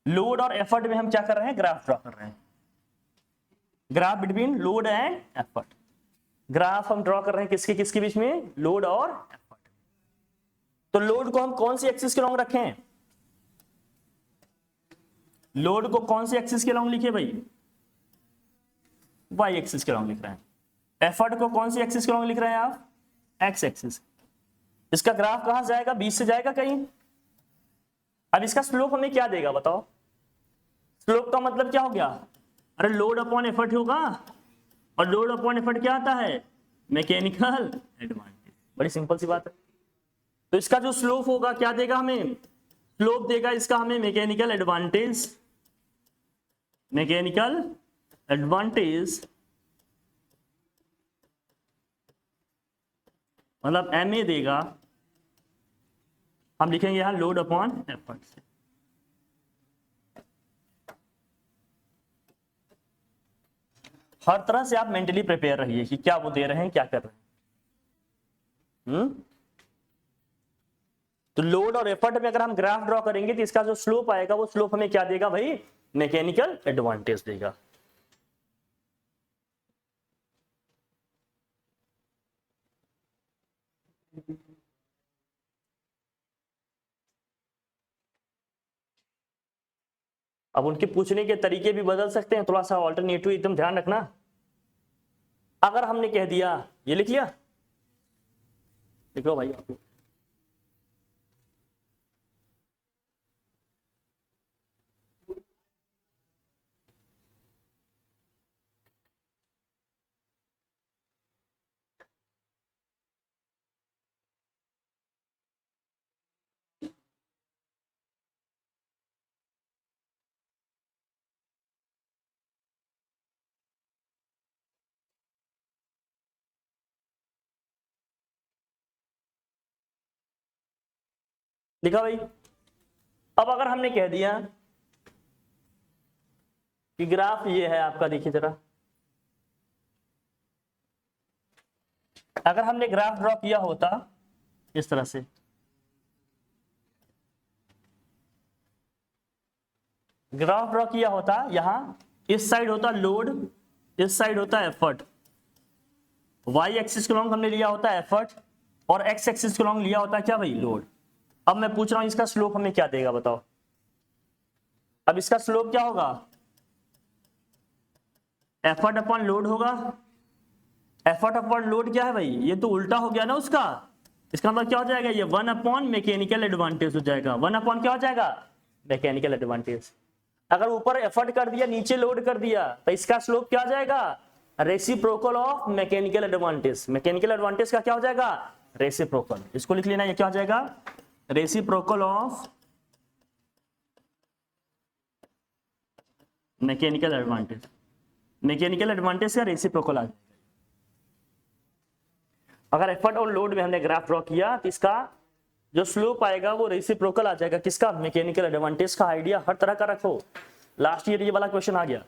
लोड और एफर्ट में हम क्या कर रहे हैं, ग्राफ ड्रॉ कर रहे हैं। Graph between load and effort, graph हम ड्रॉ कर रहे हैं किसके किसके बीच में, लोड और एफर्ट। तो लोड को हम कौन सी एक्सिस के लॉन्ग रखें, लोड को कौन सी एक्सिस के लॉन्ग लिखे भाई, वाई एक्सिस के लॉन्ग लिख रहे हैं। एफर्ट को कौन सी एक्सिस के लॉन्ग लिख रहे हैं आप, एक्स एक्सिस। इसका ग्राफ कहां से जाएगा, बीच से जाएगा कहीं। अब इसका स्लोप हमें क्या देगा बताओ, स्लोप का मतलब क्या हो गया, अरे लोड अपॉन एफर्ट होगा, और लोड अपॉन एफर्ट क्या आता है, मैकेनिकल एडवांटेज। बड़ी सिंपल सी बात है। तो इसका जो स्लोप होगा क्या देगा हमें, स्लोप देगा इसका हमें मैकेनिकल एडवांटेज, मैकेनिकल एडवांटेज मतलब MA देगा। हम लिखेंगे यहां लोड अपॉन एफर्ट से। हर तरह से आप मेंटली प्रिपेयर रहिए कि क्या वो दे रहे हैं, क्या कर रहे हैं। तो लोड और एफर्ट में अगर हम ग्राफ ड्रॉ करेंगे तो इसका जो स्लोप आएगा वो स्लोप हमें क्या देगा भाई, मैकेनिकल एडवांटेज देगा। अब उनके पूछने के तरीके भी बदल सकते हैं, थोड़ा सा ऑल्टरनेटिव एकदम ध्यान रखना। अगर हमने कह दिया, ये लिख लिया, लिखो भाई आप। लिखा भाई। अब अगर हमने कह दिया कि ग्राफ ये है आपका, देखिए जरा, अगर हमने ग्राफ ड्रॉ किया होता इस तरह से, ग्राफ ड्रॉ किया होता, यहां इस साइड होता लोड, इस साइड होता एफर्ट। वाई एक्सिस के लॉन्ग हमने लिया होता एफर्ट, और एक्स एक्सिस के लॉन्ग लिया होता क्या भाई, लोड। अब मैं पूछ रहा हूं इसका स्लोप हमें क्या देगा बताओ। अब इसका स्लोप क्या होगा, एफर्ट अपॉन लोड होगा। एफर्ट अपॉन लोड क्या है भाई, ये तो उल्टा हो गया ना उसका। इसका मतलब क्या हो जाएगा, ये 1 अपॉन मैकेनिकल एडवांटेज हो जाएगा। 1 अपॉन क्या हो जाएगा, मैकेनिकल एडवांटेज। अगर ऊपर एफर्ट कर दिया, नीचे लोड कर दिया, तो इसका स्लोप क्या आ जाएगा, reciprocal of mechanical advantage. Mechanical advantage का क्या हो जाएगा, रेसिप्रोकल। इसको लिख लेना, ये क्या हो जाएगा, reciprocal of mechanical advantage, mechanical advantage का रेसिप्रोकल आ जाएगा। अगर एफर्ट और लोड में हमने ग्राफ ड्रॉ किया तो इसका जो स्लोप आएगा वो रेसिप्रोकल आ जाएगा। किसका? मैकेनिकल एडवांटेज का। आइडिया हर तरह का रखो। लास्ट ईयर ये वाला क्वेश्चन आ गया,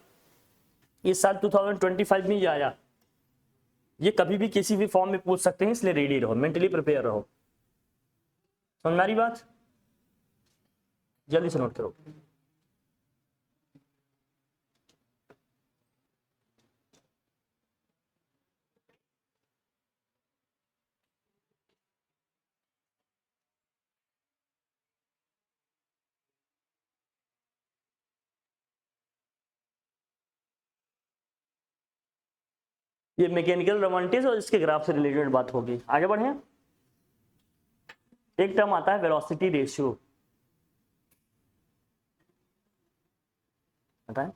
इस साल 2025 में ये आया। ये कभी भी किसी भी फॉर्म में पूछ सकते हैं, इसलिए रेडी रहो, मेंटली प्रिपेयर रहो। समझ में आ रही बात? जल्दी से नोट करो। ये मैकेनिकल एडवांटेज और इसके ग्राफ से रिलेटेड बात होगी। आगे बढ़े। एक टर्म आता है वेलोसिटी रेशियो, बताएं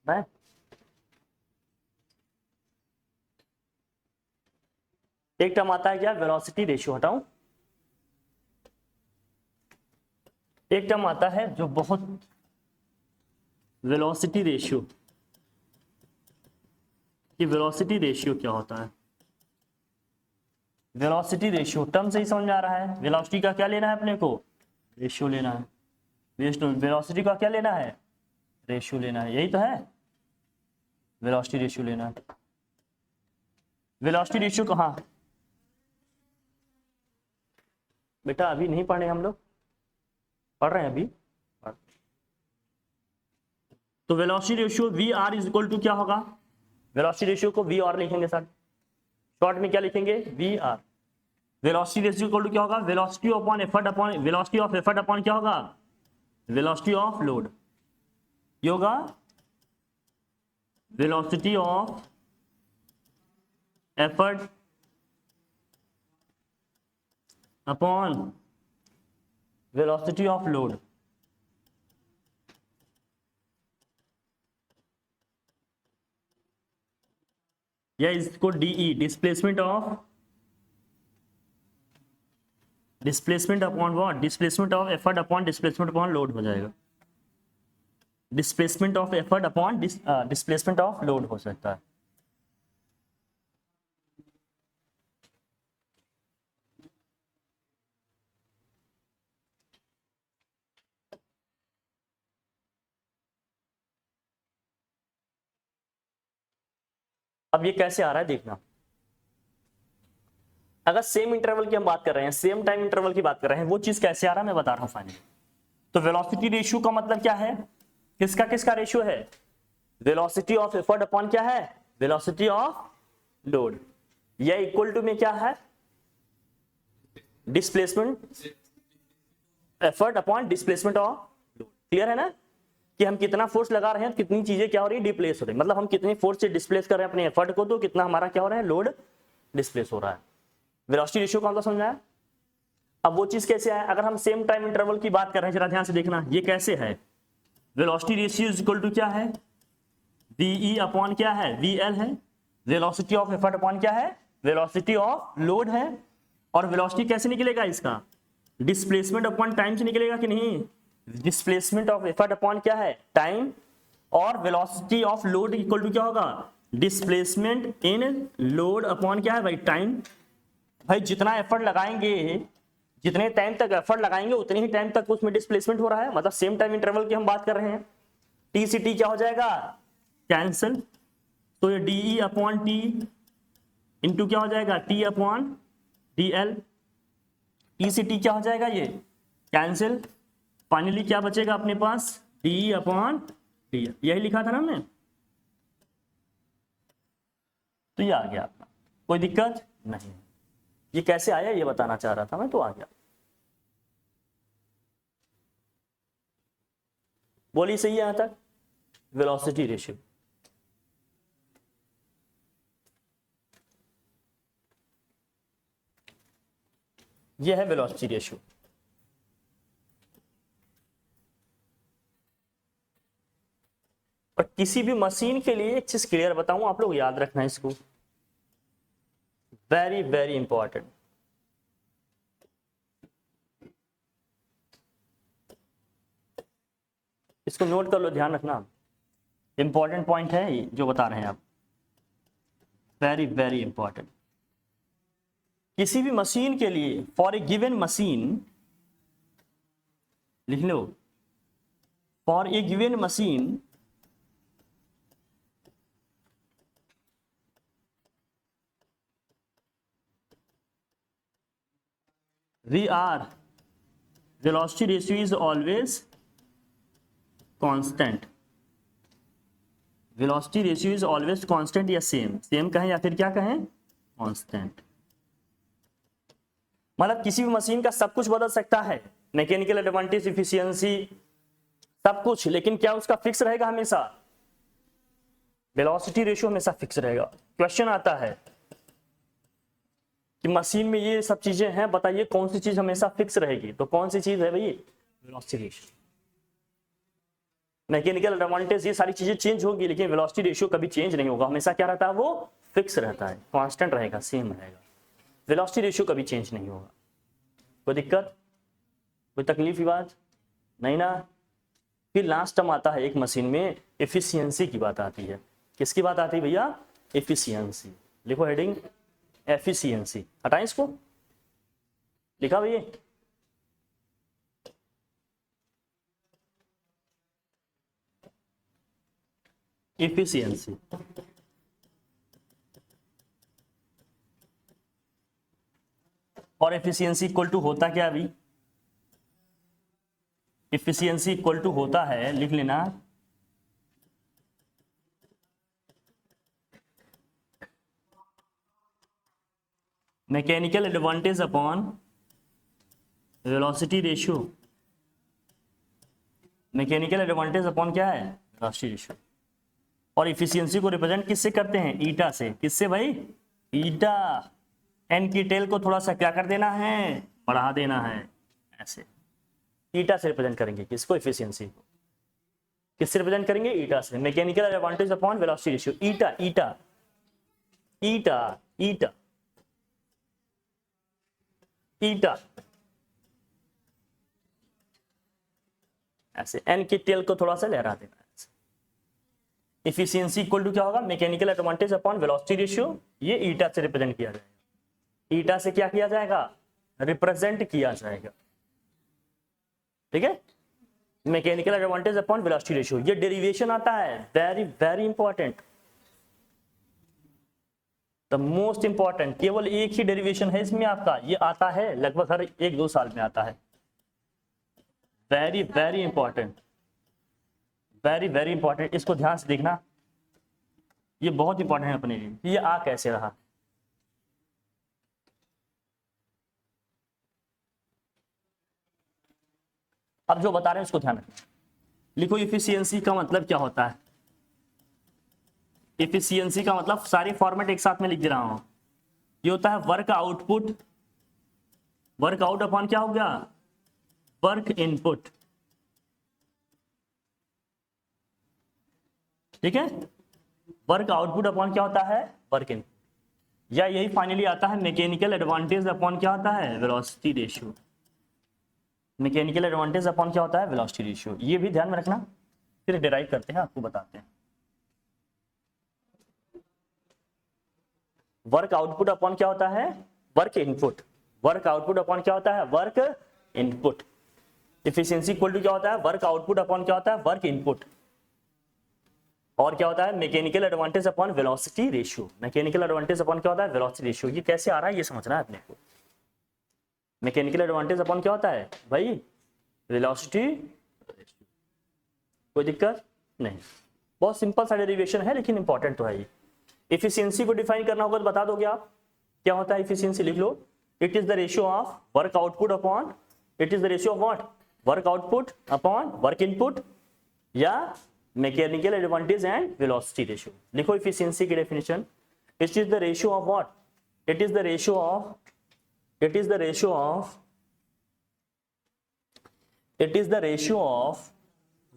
बताएं। एक टर्म आता है क्या? Velocity ratio. हटाऊं? एक टर्म आता है जो बहुत वेलोसिटी रेशियो। कि वेलोसिटी रेशियो क्या होता है? वेलोसिटी रेशियो टर्म से ही समझ में आ रहा है। वेलोसिटी का क्या लेना है अपने को? रेशियो लेना है। वेलोसिटी का क्या लेना है? रेशियो लेना है। यही तो है, वेलोसिटी रेशियो लेना है। वेलोसिटी रेशियो कहाँ बेटा? अभी नहीं पढ़े हम लोग, पढ़ रहे हैं अभी। तो velocity ratio V R is equal to क्या होगा? वेलोसिटी रेशियो को वी आर लिखेंगे सर, शॉर्ट में क्या लिखेंगे? V R. Velocity ratio equal to क्या होगा? Velocity upon effort upon velocity of effort upon क्या होगा? Velocity of load. ये होगा velocity of effort upon velocity of load. या इसको DE, displacement upon what? Displacement of effort upon displacement upon load हो जाएगा। Displacement of effort upon displacement of load हो सकता है। अब ये कैसे आ रहा है देखना। अगर सेम इंटरवल की हम बात कर रहे हैं, सेम टाइम इंटरवल की बात कर रहे हैं, वो चीज कैसे आ रहा है मैं बता रहा हूं फाइनली। तो वेलोसिटी रेशियो का मतलब क्या है? किसका किसका रेशियो है? वेलोसिटी ऑफ एफर्ट अपॉन क्या है? Velocity of load. यह इक्वल टू में क्या है? Displacement effort upon displacement of load. Clear है ना कि हम कितना फोर्स लगा रहे हैं, कितनी चीजें क्या हो रही है? डिस्प्लेस हो रही है। मतलब हम कितनी फोर्स से डिस्प्लेस कर रहे हैं अपने एफर्ट को, तो कितना हमारा क्या हो रहा है? लोड डिस्प्लेस हो रहा है। वेलोसिटी रेशियो का मतलब समझाया। अब वो चीज कैसे है? अगर हम सेम टाइम इंटरवल की बात कर रहे हैं, जरा ध्यान से देखना ये कैसे है। Velocity ratio is equal to क्या है? वीई अपॉन क्या है? वीएल है। वेलोसिटी ऑफ एफर्ट अपॉन क्या है? वेलोसिटी ऑफ लोड है। और वेलोसिटी कैसे निकलेगा इसका? डिस्प्लेसमेंट अपॉन टाइम से निकलेगा कि नहीं? डिस्प्लेसमेंट ऑफ एफर्ट अपॉन क्या है? टाइम। और velocity of load equal to क्या होगा? डिस्प्लेसमेंट इन लोड अपॉन क्या है भाई? टाइम। भाई जितना एफर्ट लगाएंगे, जितने टाइम तक एफर्ट लगाएंगे उतने ही टाइम तक उसमें डिस्प्लेसमेंट हो रहा है। मतलब सेम टाइम इंटरवल की हम बात कर रहे हैं। टी सी टी क्या हो जाएगा? कैंसिल। तो ये डीई अपॉन टी इंटू क्या हो जाएगा? T upon D L. T C T क्या हो जाएगा? ये कैंसिल। फाइनली क्या बचेगा अपने पास? D upon D L. यही लिखा था ना हमने, तो ये आ गया अपना। कोई दिक्कत नहीं। ये कैसे आया ये बताना चाह रहा था मैं, तो आ गया। बोलिए सही है यहां तक? वेलोसिटी रेशियो ये है वेलोसिटी रेशियो। और किसी भी मशीन के लिए एक चीज क्लियर बताऊं, आप लोग याद रखना इसको, वेरी वेरी इंपॉर्टेंट। इसको नोट कर लो, ध्यान रखना। इंपॉर्टेंट पॉइंट है ये जो बता रहे हैं आप, वेरी वेरी इंपॉर्टेंट। किसी भी मशीन के लिए, फॉर ए गिवन मशीन, लिख लो, for a given machine we are velocity ratio is always constant, velocity ratio is always constant या सेम कहें या फिर क्या कहें, कांस्टेंट। मतलब किसी भी मशीन का सब कुछ बदल सकता है, मैकेनिकल एडवांटेज, इफिशियंसी, सब कुछ, लेकिन क्या उसका फिक्स रहेगा हमेशा? वेलोसिटी रेशियो हमेशा फिक्स रहेगा। क्वेश्चन आता है कि मशीन में ये सब चीजें हैं, बताइए कौन सी चीज हमेशा फिक्स रहेगी? तो कौन सी चीज है भाई? Velocity ratio. मैकेनिकल एडवांटेज, ये सारी चीजें चेंज होगी, लेकिन वेलोसिटी रेशियो कभी चेंज नहीं होगा, हमेशा क्या रहता है? वो फिक्स रहता है, कांस्टेंट रहेगा, सेम रहेगा। वेलोसिटी रेशियो कभी चेंज नहीं होगा। कोई दिक्कत, कोई तकलीफ की बात नहीं ना? फिर लास्ट टर्म आता है एक मशीन में, एफिशिएंसी की बात आती है। किसकी बात आती है भैया? एफिशिएंसी। लिखो हेडिंग एफिशिएंसी, हटाएं इसको, लिखा भैया। एफिशिएंसी और एफिशिएंसी इक्वल टू होता क्या अभी? एफिशिएंसी इक्वल टू होता है, लिख लेना, mechanical advantage upon velocity ratio. Mechanical advantage upon क्या है? Velocity ratio. और इफिशियंसी को रिप्रेजेंट किससे करते हैं? ईटा से। किससे भाई? ईटा। एन की टेल को थोड़ा सा क्या कर देना है? बढ़ा देना है, ऐसे। ईटा से रिप्रेजेंट करेंगे किसको? इफिशियंसी को। किससे रिप्रेजेंट करेंगे? ईटा से। Mechanical advantage upon velocity ratio, eta eta eta eta eta, ऐसे। एन की टेल को थोड़ा सा लहरा देना है। इफिशियंसी इक्वल टू क्या होगा? Mechanical advantage upon velocity ratio. ये ईटा से रिप्रेजेंट किया जाएगा। ईटा से क्या किया जाएगा? रिप्रेजेंट किया जाएगा, ठीक है। Mechanical advantage upon velocity ratio, ये डेरिवेशन आता है, very very important, the most important. केवल एक ही डेरिवेशन है इसमें आपका, ये आता है लगभग हर 1-2 साल में आता है। Very very important, very very important. इसको ध्यान से देखना, ये बहुत इंपॉर्टेंट है अपने लिए। ये आ कैसे रहा? अब जो बता रहे हैं उसको ध्यान रखना। लिखो इफिशियंसी का मतलब क्या होता है? इफिशियंसी का मतलब, सारी फॉर्मेट एक साथ में लिख दे रहा हूं। ये होता है work output, work out upon क्या हो गया? वर्क इनपुट, ठीक है। वर्क आउटपुट अपॉन क्या होता है? Work input. या यही फाइनली आता है मैकेनिकल एडवांटेज अपॉन क्या होता है? Velocity ratio. Mechanical advantage upon क्या होता है? Velocity ratio. ये भी ध्यान में रखना, फिर डिराइव करते हैं, आपको बताते हैं। वर्क आउटपुट अपॉन क्या होता है? Work input. Work output upon क्या होता है? Work input. Efficiency equal to क्या होता है? वर्क आउटपुट अपॉन क्या होता है? Work input. और क्या होता है? Mechanical advantage upon velocity ratio. Mechanical advantage upon क्या होता है? Velocity ratio. ये कैसे आ रहा है ये समझना है अपने को। मैकेनिकल एडवांटेज अपॉन क्या होता है भाई? Velocity ratio. कोई दिक्कत नहीं, बहुत सिंपल सा डेरिवेशन है, लेकिन इंपॉर्टेंट तो है ये। एफिशिएंसी को डिफाइन करना होगा तो बता दोगे आप, क्या होता है एफिशिएंसी? लिख लो, it is the ratio of work output upon, it is the ratio of what? Work output upon work input, या mechanical advantage and velocity ratio. लिखो एफिशिएंसी की definition, it is the ratio of what? It is the ratio of, it is the ratio of, it is the ratio of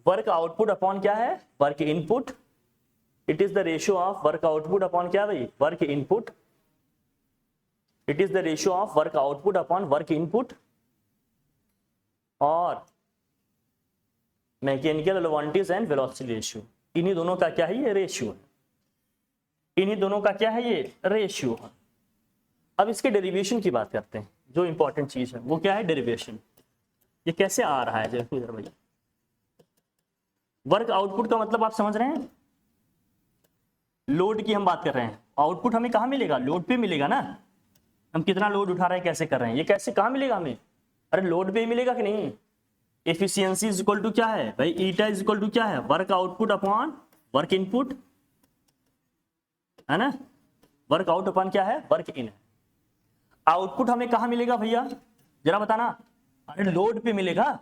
work output upon क्या है? Work input. It is the ratio of work output upon क्या भाई? Work input. It is the ratio of work output upon work input और mechanical advantage and velocity ratio. इन्हीं दोनों का क्या है, ये रेशियो है, इन्हीं दोनों का क्या है, ये रेशियो है। अब इसके डेरिवेशन की बात करते हैं, जो इंपॉर्टेंट चीज है वो क्या है, डेरिवेशन। ये कैसे आ रहा है, देखो इधर भैया, वर्क आउटपुट का मतलब आप समझ रहे हैं, लोड की हम बात कर रहे हैं, आउटपुट हमें कहाँ मिलेगा, लोड पे मिलेगा ना, हम कितना लोड उठा रहे हैं, कैसे कर रहे हैं, ये कैसे कहाँ मिलेगा हमें, अरे लोड पे ही मिलेगा कि नहीं। एफिशिएंसी इज इक्वल टू क्या है भाई, ईटा इज इक्वल टू क्या है, work output upon work input, है ना, वर्क आउट अपॉन क्या है, वर्क इन। आउटपुट हमें कहाँ मिलेगा भैया, जरा बताना, अरे लोड पे मिलेगा।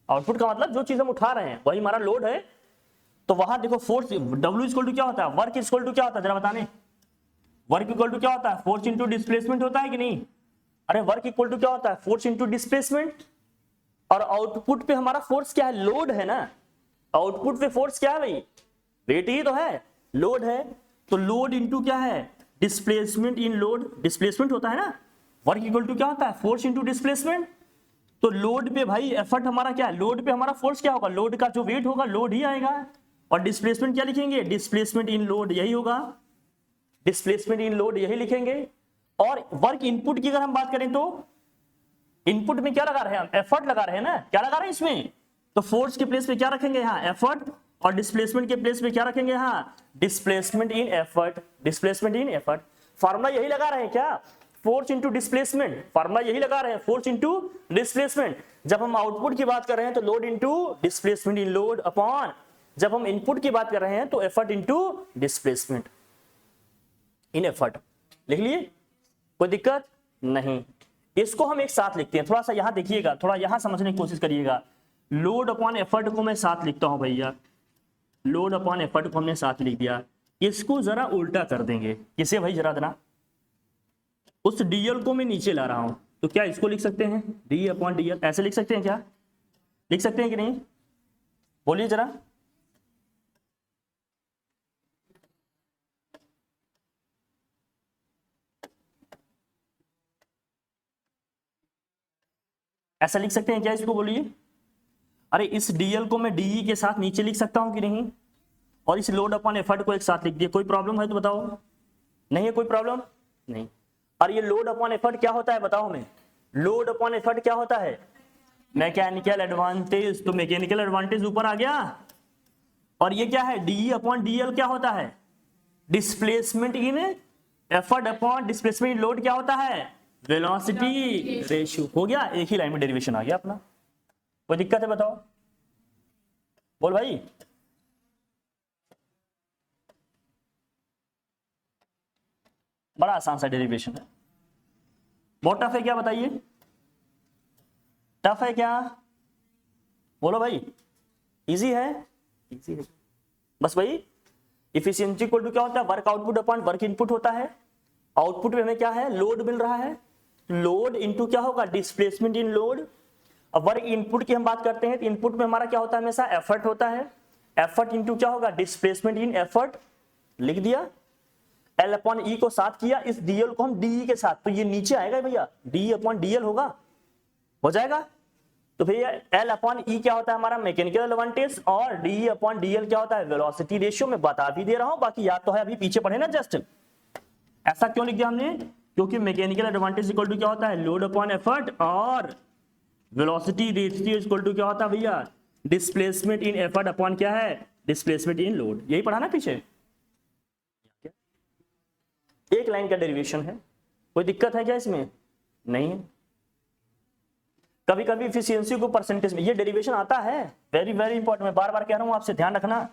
आउटपुट का मतलब जो चीज हम उठा रहे हैं वही हमारा लोड है, तो वहां देखो फोर्स W इक्वल टू क्या होता है, वर्क इक्वल टू क्या होता है, जरा बताने, वर्क इक्वल टू क्या होता है, फोर्स इंटू डिस्प्लेसमेंट होता है कि नहीं, अरे वर्क इक्वल टू क्या होता है, फोर्स इंटू डिस्प्लेसमेंट। और आउटपुट पे हमारा फोर्स क्या है, लोड है ना, आउटपुट पे फोर्स क्या है भाई, रेट ही तो है, लोड है, तो लोड इंटू क्या है, डिस्प्लेसमेंट इन लोड, डिस्प्लेसमेंट होता है ना, वर्क इक्वल टू क्या होता है, फोर्स इंटू डिस्प्लेसमेंट। तो लोड पे भाई एफर्ट हमारा क्या है, लोड पे हमारा फोर्स क्या होगा, लोड का जो वेट होगा लोड ही आएगा, और डिस्प्लेसमेंट क्या लिखेंगे, डिस्प्लेसमेंट इन लोड, यही होगा, डिस्प्लेसमेंट इन लोड यही लिखेंगे। और वर्क इनपुट की अगर हम बात करें तो इनपुट में क्या लगा रहे हैं हम, एफर्ट लगा रहे हैं ना, क्या लगा रहे हैं इसमें, तो फोर्स के प्लेस पे क्या रखेंगे यहाँ, एफर्ट, और डिस्प्लेसमेंट के प्लेस पे क्या रखेंगे यहाँ, displacement in effort, displacement in effort. Formula यही लगा रहे हैं क्या, फोर्स इंटू डिस्प्लेसमेंट, फार्मूला यही लगा रहे हैं, फोर्स इंटू डिस्प्लेसमेंट। जब हम आउटपुट की बात कर रहे हैं तो load into displacement in load upon, जब हम इनपुट की बात कर रहे हैं तो effort into displacement in effort. लिख लिए, कोई दिक्कत नहीं। इसको हम एक साथ लिखते हैं, थोड़ा सा यहां देखिएगा, थोड़ा यहां समझने की कोशिश करिएगा। लोड अपॉन एफर्ट को मैं साथ लिखता हूं भैया, लोड अपॉन एफर्ट को हमने साथ लिख दिया, इसको जरा उल्टा कर देंगे, किसे भाई, जरा देना, उस डीएल को मैं नीचे ला रहा हूं, तो क्या इसको लिख सकते हैं, डी अपॉन डीएल, ऐसे लिख सकते हैं क्या, लिख सकते हैं कि नहीं, बोलिए जरा। ऐसा लिख सकते हैं क्या, इसको बोलिए। अरे इस डीएल को मैं डीई के साथ नीचे लिख सकता हूं कि नहीं, और इस लोड अपॉन एफर्ट को एक साथ लिख दिया, कोई प्रॉब्लम है तो बताओ, नहीं है कोई प्रॉब्लम, नहीं। और ये लोड अपॉन एफर्ट क्या होता है बताओ हमें, लोड अपॉन एफर्ट क्या होता है, मैकेनिकल एडवांटेज, तो मैकेनिकल एडवांटेज ऊपर आ गया, और ये क्या है, डीई अपॉन डीएल क्या होता है, displacement in effort upon displacement in load क्या होता है, वेलोसिटी रेशियो। हो गया, एक ही लाइन में डेरिवेशन आ गया अपना, कोई दिक्कत है बताओ, बोल भाई। बड़ा आसान सा डेरिवेशन है, बहुत टफ है क्या बताइए, टफ है क्या, बोलो भाई, इजी है, इजी है बस भाई। इफिशिएंसी इक्वल टू क्या होता है, work output upon work input होता है, आउटपुट में हमें क्या है, लोड मिल रहा है, लोड इनटू क्या होगा, डिस्प्लेसमेंट इन लोड। अब वर्क इनपुट की हम बात करते हैं तो इनपुट में हमारा क्या होता है, हमेशा एफर्ट होता है, एफर्ट इनटू क्या होगा, डिस्प्लेसमेंट इन एफर्ट, लिख दिया। एल अपॉन ई को साथ किया, इस डीएल को हम डीई के साथ, तो ये नीचे आएगा भैया, डी अपॉन डीएल होगा, हो जाएगा। तो भैया एल अपॉन ई क्या होता है हमारा, मैकेनिकल एडवांटेज, और डी अपॉन डीएल क्या होता है, वेलोसिटी रेशियो। मैं बता भी दे रहा हूं, बाकी याद तो है, अभी पीछे पढ़े ना जस्ट। ऐसा क्यों लिख दिया हमने, क्योंकि मैकेनिकल एडवांटेज इक्वल टू क्या होता है, लोड अपॉन एफर्ट, और वेलोसिटी रेशियो इक्वल टू क्या होता है भैया, डिस्प्लेसमेंट इन एफर्ट अपॉन क्या है, डिस्प्लेसमेंट इन लोड। यही पढ़ा ना पीछे, एक लाइन का डेरिवेशन है, कोई दिक्कत है क्या इसमें, नहीं है। कभी कभी इफिशियंसी को परसेंटेज में ये डेरिवेशन आता है, वेरी वेरी इंपॉर्टेंट, मैं बार बार कह रहा हूं आपसे ध्यान रखना,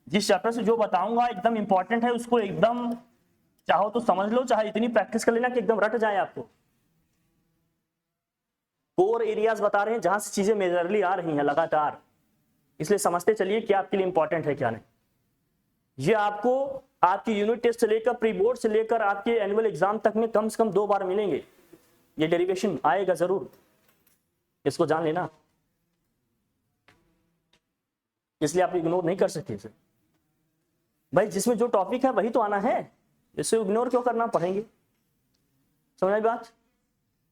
जिस चैप्टर से जो बताऊंगा एकदम इंपॉर्टेंट है, उसको एकदम चाहो तो समझ लो, चाहे इतनी प्रैक्टिस कर लेना कि एकदम रट जाए आपको। कोर एरियाज बता रहे हैं जहां से चीजें मेजरली आ रही हैं लगातार, इसलिए समझते चलिए क्या आपके लिए इंपॉर्टेंट है क्या नहीं। ये आपको आपकी यूनिट टेस्ट से लेकर प्री बोर्ड से लेकर आपके एनुअल एग्जाम तक में कम से कम 2 बार मिलेंगे, ये डेरिवेशन आएगा जरूर, इसको जान लेना, इसलिए आप इग्नोर नहीं कर सकते इसे भाई, जिसमें जो टॉपिक है वही तो आना है, इसे इग्नोर क्यों करना, पढ़ेंगे, समझ आई बात।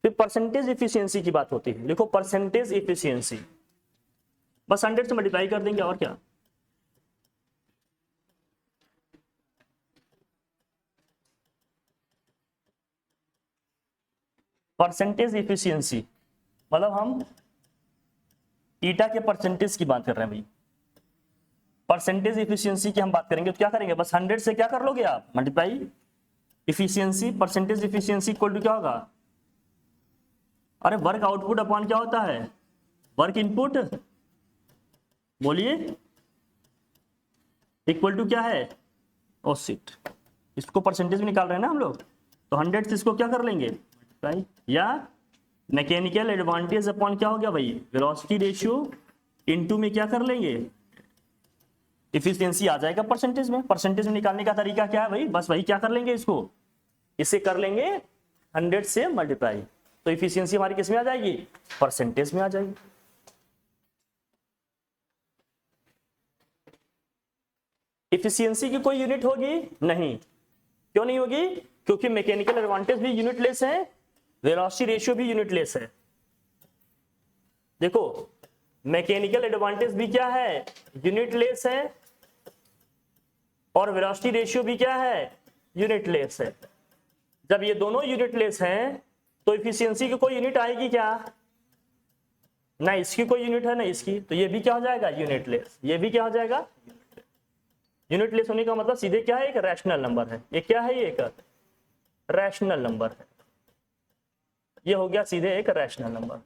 फिर परसेंटेज इफिशियंसी की बात होती है, लिखो परसेंटेज इफिशियंसी, बस 100 से मल्टीप्लाई कर देंगे और क्या, परसेंटेज इफिशियंसी, मतलब हम ईटा के परसेंटेज की बात कर रहे हैं भाई, परसेंटेज इफिशियंसी की हम बात करेंगे तो क्या करेंगे, बस 100 से क्या कर लोगे आप, multiply efficiency, percentage efficiency equal to क्या होगा, अरे वर्क आउटपुट अपॉन क्या होता है, वर्क इनपुट, बोलिए इक्वल टू क्या है, ओ शिट, इसको परसेंटेज में निकाल रहे हैं ना हम लोग, तो 100 से इसको क्या कर लेंगे मल्टीप्लाई, या मैकेनिकल एडवांटेज अपॉन क्या हो गया भाई, वेलोसिटी रेशियो इनटू में क्या कर लेंगे, इफिशियंसी आ जाएगा परसेंटेज में। परसेंटेज में निकालने का तरीका क्या है भाई, बस वही क्या कर लेंगे, इसको इसे कर लेंगे 100 से मल्टीप्लाई, तो इफिशियंसी हमारी किस में आ जाएगी, परसेंटेज में आ जाएगी। इफिशियंसी की कोई यूनिट होगी नहीं, क्यों नहीं होगी, क्योंकि मैकेनिकल एडवांटेज भी यूनिटलेस है, वेलोसिटी रेशियो भी यूनिटलेस है। देखो मैकेनिकल एडवांटेज भी क्या है, यूनिटलेस है, और वेलोसिटी रेशियो भी क्या है, यूनिटलेस है। जब ये दोनों यूनिटलेस हैं तो इफिशियंसी की कोई यूनिट आएगी क्या, ना इसकी कोई यूनिट है ना इसकी, तो ये भी क्या हो जाएगा, यूनिटलेस, ये भी क्या हो जाएगा, यूनिटलेस होने का मतलब सीधे क्या है, एक रैशनल नंबर है, ये क्या है, ये एक रैशनल नंबर है, ये हो गया सीधे एक रैशनल नंबर।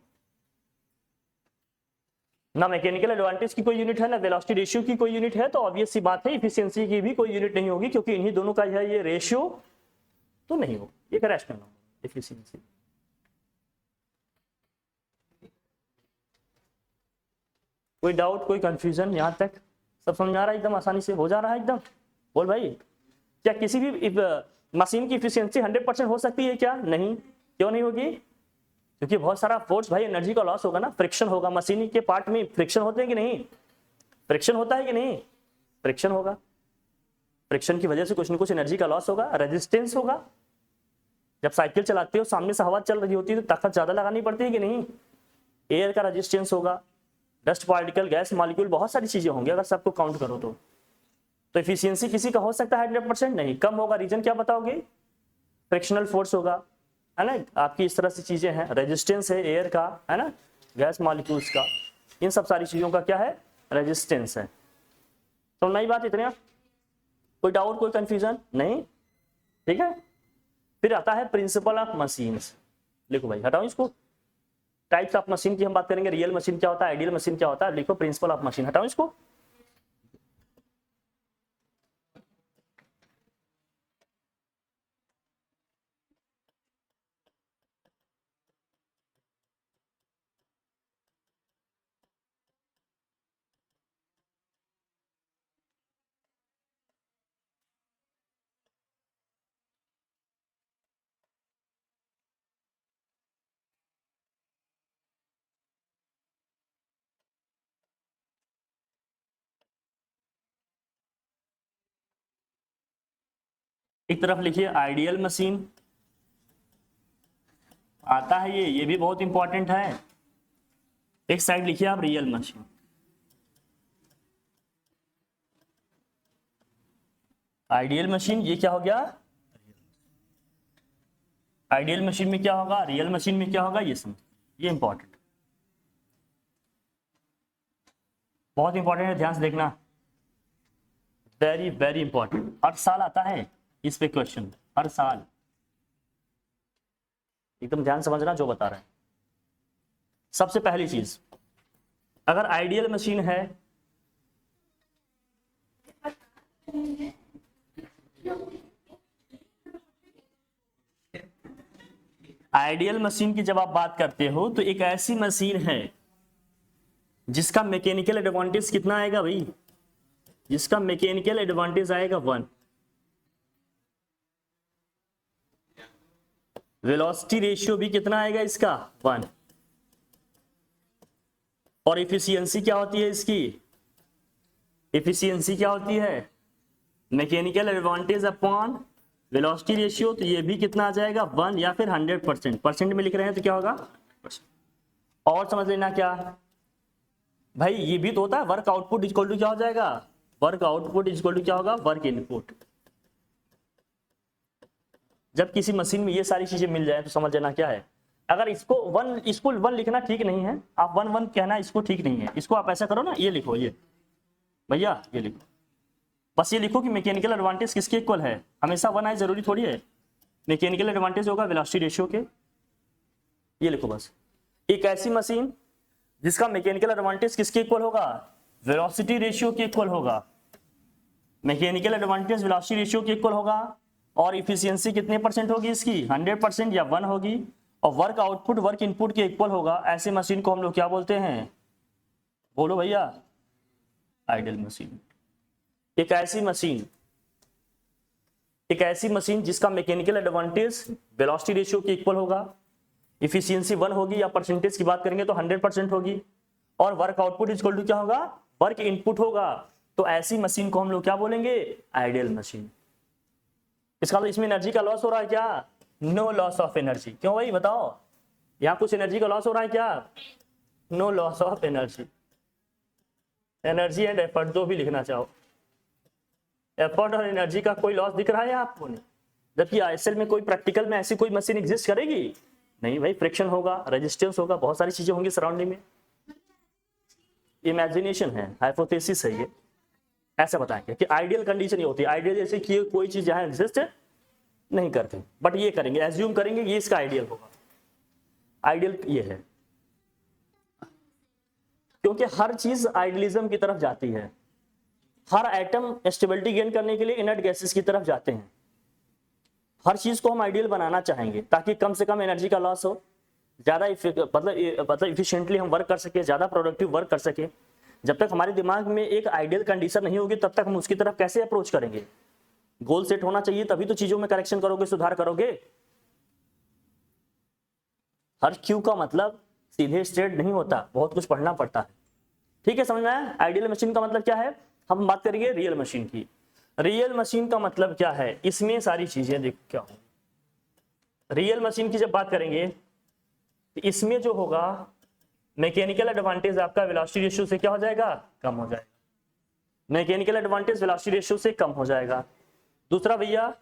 ना मैकेनिकल एडवांटेज की कोई यूनिट है, ना वेलोसिटी रेशियो की कोई यूनिट है, तो ऑब्वियस सी बात है इफिशियंसी की भी कोई यूनिट नहीं होगी, क्योंकि इन्हीं दोनों का है ये रेशियो तो नहीं होगा, एक रैशनल नंबर इफिशियंसी। कोई डाउट, कोई कंफ्यूजन, यहां तक सब समझ आ रहा है, एकदम आसानी से हो जा रहा है एकदम, बोल भाई। क्या किसी भी मशीन की इफिशियंसी 100% हो सकती है क्या, नहीं, क्यों नहीं होगी, क्योंकि बहुत सारा फोर्स भाई, एनर्जी का लॉस होगा ना, फ्रिक्शन होगा, मशीन के पार्ट में फ्रिक्शन होते हैं कि नहीं, फ्रिक्शन होता है कि नहीं, फ्रिक्शन होगा, फ्रिक्शन की वजह से कुछ न कुछ एनर्जी का लॉस होगा, रेजिस्टेंस होगा। जब साइकिल चलाते हो सामने से हवा चल रही होती है तो ताकत ज्यादा लगानी पड़ती है कि नहीं, एयर का रेजिस्टेंस होगा, डस्ट पार्टिकल, गैस मॉलिक्यूल, बहुत सारी चीजें होंगी अगर सबको काउंट करो तो इफिशियंसी किसी का हो सकता है 100%, नहीं, कम होगा। रीजन क्या बताओगे, फ्रिक्शनल फोर्स होगा, है ना, आपकी इस तरह से चीजें हैं, रेजिस्टेंस है एयर का, है ना, गैस मॉलिक्यूल्स का, इन सब सारी चीजों का क्या है, रेजिस्टेंस है। तो नई बात इतने, कोई डाउट, कोई कंफ्यूजन नहीं, ठीक है। फिर आता है प्रिंसिपल ऑफ मशीन्स, लिखो भाई, हटाओ इसको, टाइप्स ऑफ मशीन की हम बात करेंगे, रियल मशीन क्या होता है, आइडियल मशीन क्या होता है, लिखो प्रिंसिपल ऑफ मशीन, हटाओ इसको। एक तरफ लिखिए आइडियल मशीन, आता है ये भी बहुत इंपॉर्टेंट है। एक साइड लिखिए आप रियल मशीन, आइडियल मशीन, ये क्या हो गया, आइडियल मशीन में क्या होगा, रियल मशीन में क्या होगा, ये समझ, ये इंपॉर्टेंट, बहुत इंपॉर्टेंट है, ध्यान से देखना, वेरी वेरी इंपॉर्टेंट, हर साल आता है इस पे क्वेश्चन, हर साल, एकदम ध्यान समझना जो बता रहे हैं। सबसे पहली चीज, अगर आइडियल मशीन है, आइडियल मशीन की जब आप बात करते हो तो एक ऐसी मशीन है जिसका मैकेनिकल एडवांटेज कितना आएगा भाई, जिसका मैकेनिकल एडवांटेज आएगा 1, वेलोसिटी रेशियो भी कितना आएगा इसका 1, और इफिशियंसी क्या होती है इसकी, इफिशियंसी क्या होती है, mechanical advantage upon velocity ratio, तो ये भी कितना आ जाएगा 1 या फिर 100%, परसेंट में लिख रहे हैं तो क्या होगा, और समझ लेना क्या भाई, ये भी तो होता है, वर्क आउटपुट इक्वल टू क्या हो जाएगा, वर्क आउटपुट इक्वल टू क्या होगा, वर्क इनपुट। जब किसी मशीन में ये सारी चीजें मिल जाए तो समझ लेना क्या है, अगर इसको वन लिखना ठीक नहीं है, आप वन वन कहना इसको ठीक नहीं है, इसको आप ऐसा करो ना, ये लिखो, ये भैया ये लिखो, बस ये लिखो कि मैकेनिकल एडवांटेज किसके इक्वल है, हमेशा वन आए जरूरी थोड़ी है, मैकेनिकल एडवांटेज होगा वेलोसिटी रेशियो के, ये लिखो बस। एक ऐसी मशीन जिसका मैकेनिकल एडवांटेज किसके इक्वल होगा, वेलोसिटी रेशियो के इक्वल होगा, मैकेनिकल एडवांटेज वेलोसिटी रेशियो के इक्वल होगा, और इफिशियंसी कितने परसेंट होगी इसकी, 100% या 1 होगी, और वर्क आउटपुट वर्क इनपुट के इक्वल होगा। ऐसे मशीन को हम लोग क्या बोलते हैं, बोलो भैया, आइडियल मशीन। एक ऐसी मशीन जिसका मैकेनिकल एडवांटेज वेलोसिटी रेशियो के इक्वल होगा, इफिशियंसी 1 होगी, या परसेंटेज की बात करेंगे तो 100% होगी, और वर्क आउटपुट इक्वल टू क्या होगा, वर्क इनपुट होगा, तो ऐसी मशीन को हम लोग क्या बोलेंगे, आइडियल मशीन। इसका मतलब इसमें एनर्जी का लॉस हो रहा है क्या, नो लॉस ऑफ एनर्जी। क्यों भाई बताओ, यहाँ कुछ एनर्जी का लॉस हो रहा है क्या, no loss of energy. Energy and effort जो भी लिखना चाहो, एफर्ट और एनर्जी का कोई लॉस दिख रहा है आपको नहीं, जबकि आईएसएल में कोई प्रैक्टिकल में ऐसी कोई मशीन एग्जिस्ट करेगी नहीं भाई, फ्रिक्शन होगा, रेजिस्टेंस होगा, बहुत सारी चीजें होंगी सराउंडिंग में। इमेजिनेशन है, हाइपोथेसिस है, ये ऐसा बताएंगे कि आइडियल कंडीशन ये होती है, आइडियल जैसे कि कोई चीज जहां एग्जिस्ट नहीं करते, बट ये करेंगे, एज्यूम करेंगे ये इसका आइडियल होगा, आइडियल ये है, क्योंकि हर चीज आइडियलिज्म की तरफ जाती है, हर एटम स्टेबिलिटी गेन करने के लिए इनर्ट गैसेस की तरफ जाते हैं, हर चीज को हम आइडियल बनाना चाहेंगे ताकि कम से कम एनर्जी का लॉस हो, ज्यादा मतलब इफिशिएंटली हम वर्क कर सके, ज्यादा प्रोडक्टिव वर्क कर सके। जब तक हमारे दिमाग में एक आइडियल कंडीशन नहीं होगी तब तक हम उसकी तरफ कैसे अप्रोच करेंगे, गोल सेट होना चाहिए, तभी तो चीजों में करेक्शन करोगे, सुधार करोगे। हर क्यू का मतलब सीधे स्ट्रेट नहीं होता, बहुत कुछ पढ़ना पड़ता है, ठीक है, समझ में आया। आइडियल मशीन का मतलब क्या है, हम बात करेंगे रियल मशीन की। रियल मशीन का मतलब क्या है, इसमें सारी चीजें देखो क्या हो, रियल मशीन की जब बात करेंगे इसमें जो होगा मैकेनिकल एडवांटेज आपका वेलोसिटी रेशियो से क्या हो जाएगा, कम हो जाएगा, मैकेनिकल एडवांटेज वेलोसिटी रेशियो से कम हो जाएगा। दूसरा भैया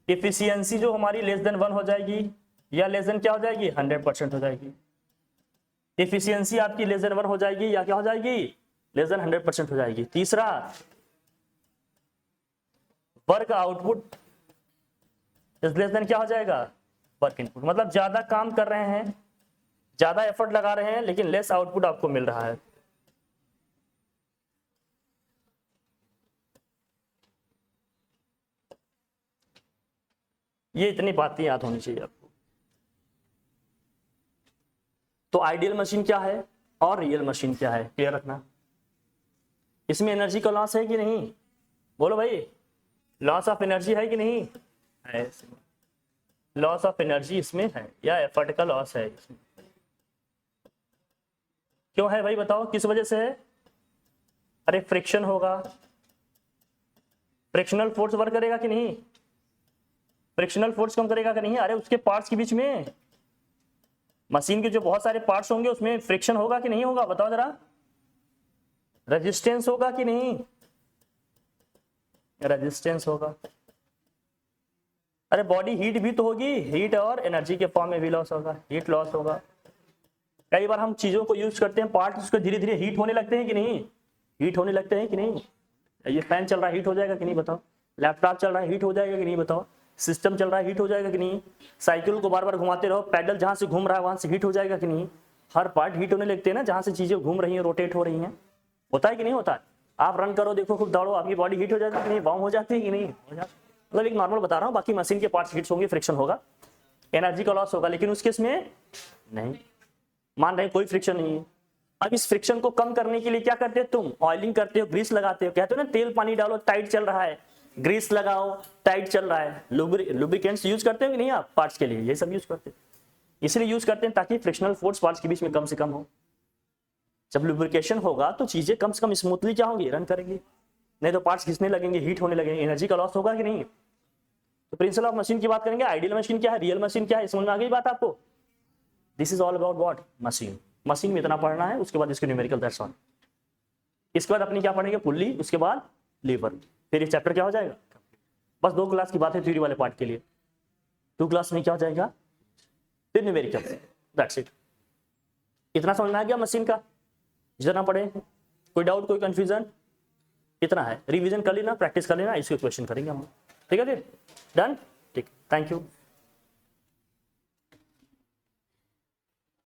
एफिशिएंसी जो हमारी लेस देन 1 हो जाएगी, या लेस देन क्या हो जाएगी, 100% हो जाएगी। एफिशिएंसी आपकी लेस देन 1 हो जाएगी या क्या हो जाएगी, लेस देन 100% हो जाएगी। तीसरा work output is less than क्या हो जाएगा, वर्क इनपुट, मतलब ज्यादा काम कर रहे हैं, ज्यादा एफर्ट लगा रहे हैं, लेकिन लेस आउटपुट आपको मिल रहा है। ये इतनी बातें याद होनी चाहिए आपको। तो आइडियल मशीन क्या है और रियल मशीन क्या है, क्लियर रखना। इसमें एनर्जी का लॉस है कि नहीं, बोलो भाई, लॉस ऑफ एनर्जी है कि नहीं है, लॉस ऑफ एनर्जी इसमें है, या एफर्ट का लॉस है इसमें, क्यों है भाई बताओ, किस वजह से है, अरे फ्रिक्शन होगा, फ्रिक्शनल फोर्स वर्क करेगा कि नहीं, फ्रिक्शनल फोर्स कम करेगा कि नहीं, अरे उसके पार्ट्स के बीच में, मशीन के जो बहुत सारे पार्ट्स होंगे उसमें फ्रिक्शन होगा कि नहीं होगा, बताओ जरा, रेजिस्टेंस होगा कि नहीं, रेजिस्टेंस होगा। अरे बॉडी हीट भी तो होगी, हीट और एनर्जी के फॉर्म में भी लॉस होगा, हीट लॉस होगा। कई बार हम चीजों को यूज करते हैं, पार्ट उसको धीरे धीरे हीट होने लगते हैं कि नहीं, हीट होने लगते हैं कि नहीं, ये फैन चल रहा है हीट हो जाएगा कि नहीं बताओ, लैपटॉप चल रहा है हीट हो जाएगा कि नहीं बताओ, सिस्टम चल रहा है हीट हो जाएगा कि नहीं, साइकिल को बार बार घुमाते रहो, पैडल जहां से घूम रहा है वहां से हीट हो जाएगा कि नहीं, हर पार्ट हीट होने लगते हैं ना, जहां से चीजें घूम रही हैं, रोटेट हो रही हैं, होता है कि नहीं होता। आप रन करो, देखो खूब दौड़ो, आपकी बॉडी हीट हो जाती है कि नहीं, वार्म हो जाती है कि नहीं हो जाती, मतलब एक नॉर्मल बता रहा हूँ। बाकी मशीन के पार्ट्स हीट्स होंगे, फ्रिक्शन होगा, एनर्जी का लॉस होगा, लेकिन उस केस में नहीं, मान रहे कोई फ्रिक्शन नहीं है। अब इस फ्रिक्शन को कम करने के लिए क्या करते हो तुम, ऑयलिंग करते हो, ग्रीस लगाते हो, कहते हो ना तेल पानी डालो टाइट चल रहा है, ग्रीस लगाओ टाइट चल रहा है, लुब्रिकेंट्स यूज करते हो कि नहीं आप पार्ट्स के लिए, ये सब यूज करते हैं, इसलिए यूज करते हैं ताकि फ्रिक्शनल फोर्स पार्ट्स के बीच में कम से कम हो। जब लुब्रिकेशन होगा तो चीजें कम से कम स्मूथली क्या होंगी, रन करेंगी, नहीं तो पार्ट्स घिसने लगेंगे, हीट होने लगेंगे, एनर्जी का लॉस होगा कि नहीं। तो प्रिंसिपल ऑफ मशीन की बात करेंगे, आइडियल मशीन क्या है, रियल मशीन क्या है, समझ में आ गई बात आपको। This is all about what, machine. Machine में इतना पढ़ना है, उसके बाद इसके न्यूमेरिकल, दैट्स ऑल। इसके बाद अपनी क्या पढ़ेंगे, पुल्ली, उसके बाद लीवर, फिर ये चैप्टर क्या हो जाएगा। बस 2 क्लास की बात है थ्योरी वाले पार्ट के लिए, 2 क्लास में क्या हो जाएगा, फिर न्यूमेरिकल, दैट्स इट। इतना समझ में आ गया मशीन का, जितना पढ़े, कोई डाउट, कोई कंफ्यूजन? इतना है, रिवीजन कर लेना, प्रैक्टिस कर लेना, इसके क्वेश्चन करेंगे हम, ठीक है फिर, डन, ठीक, थैंक यू।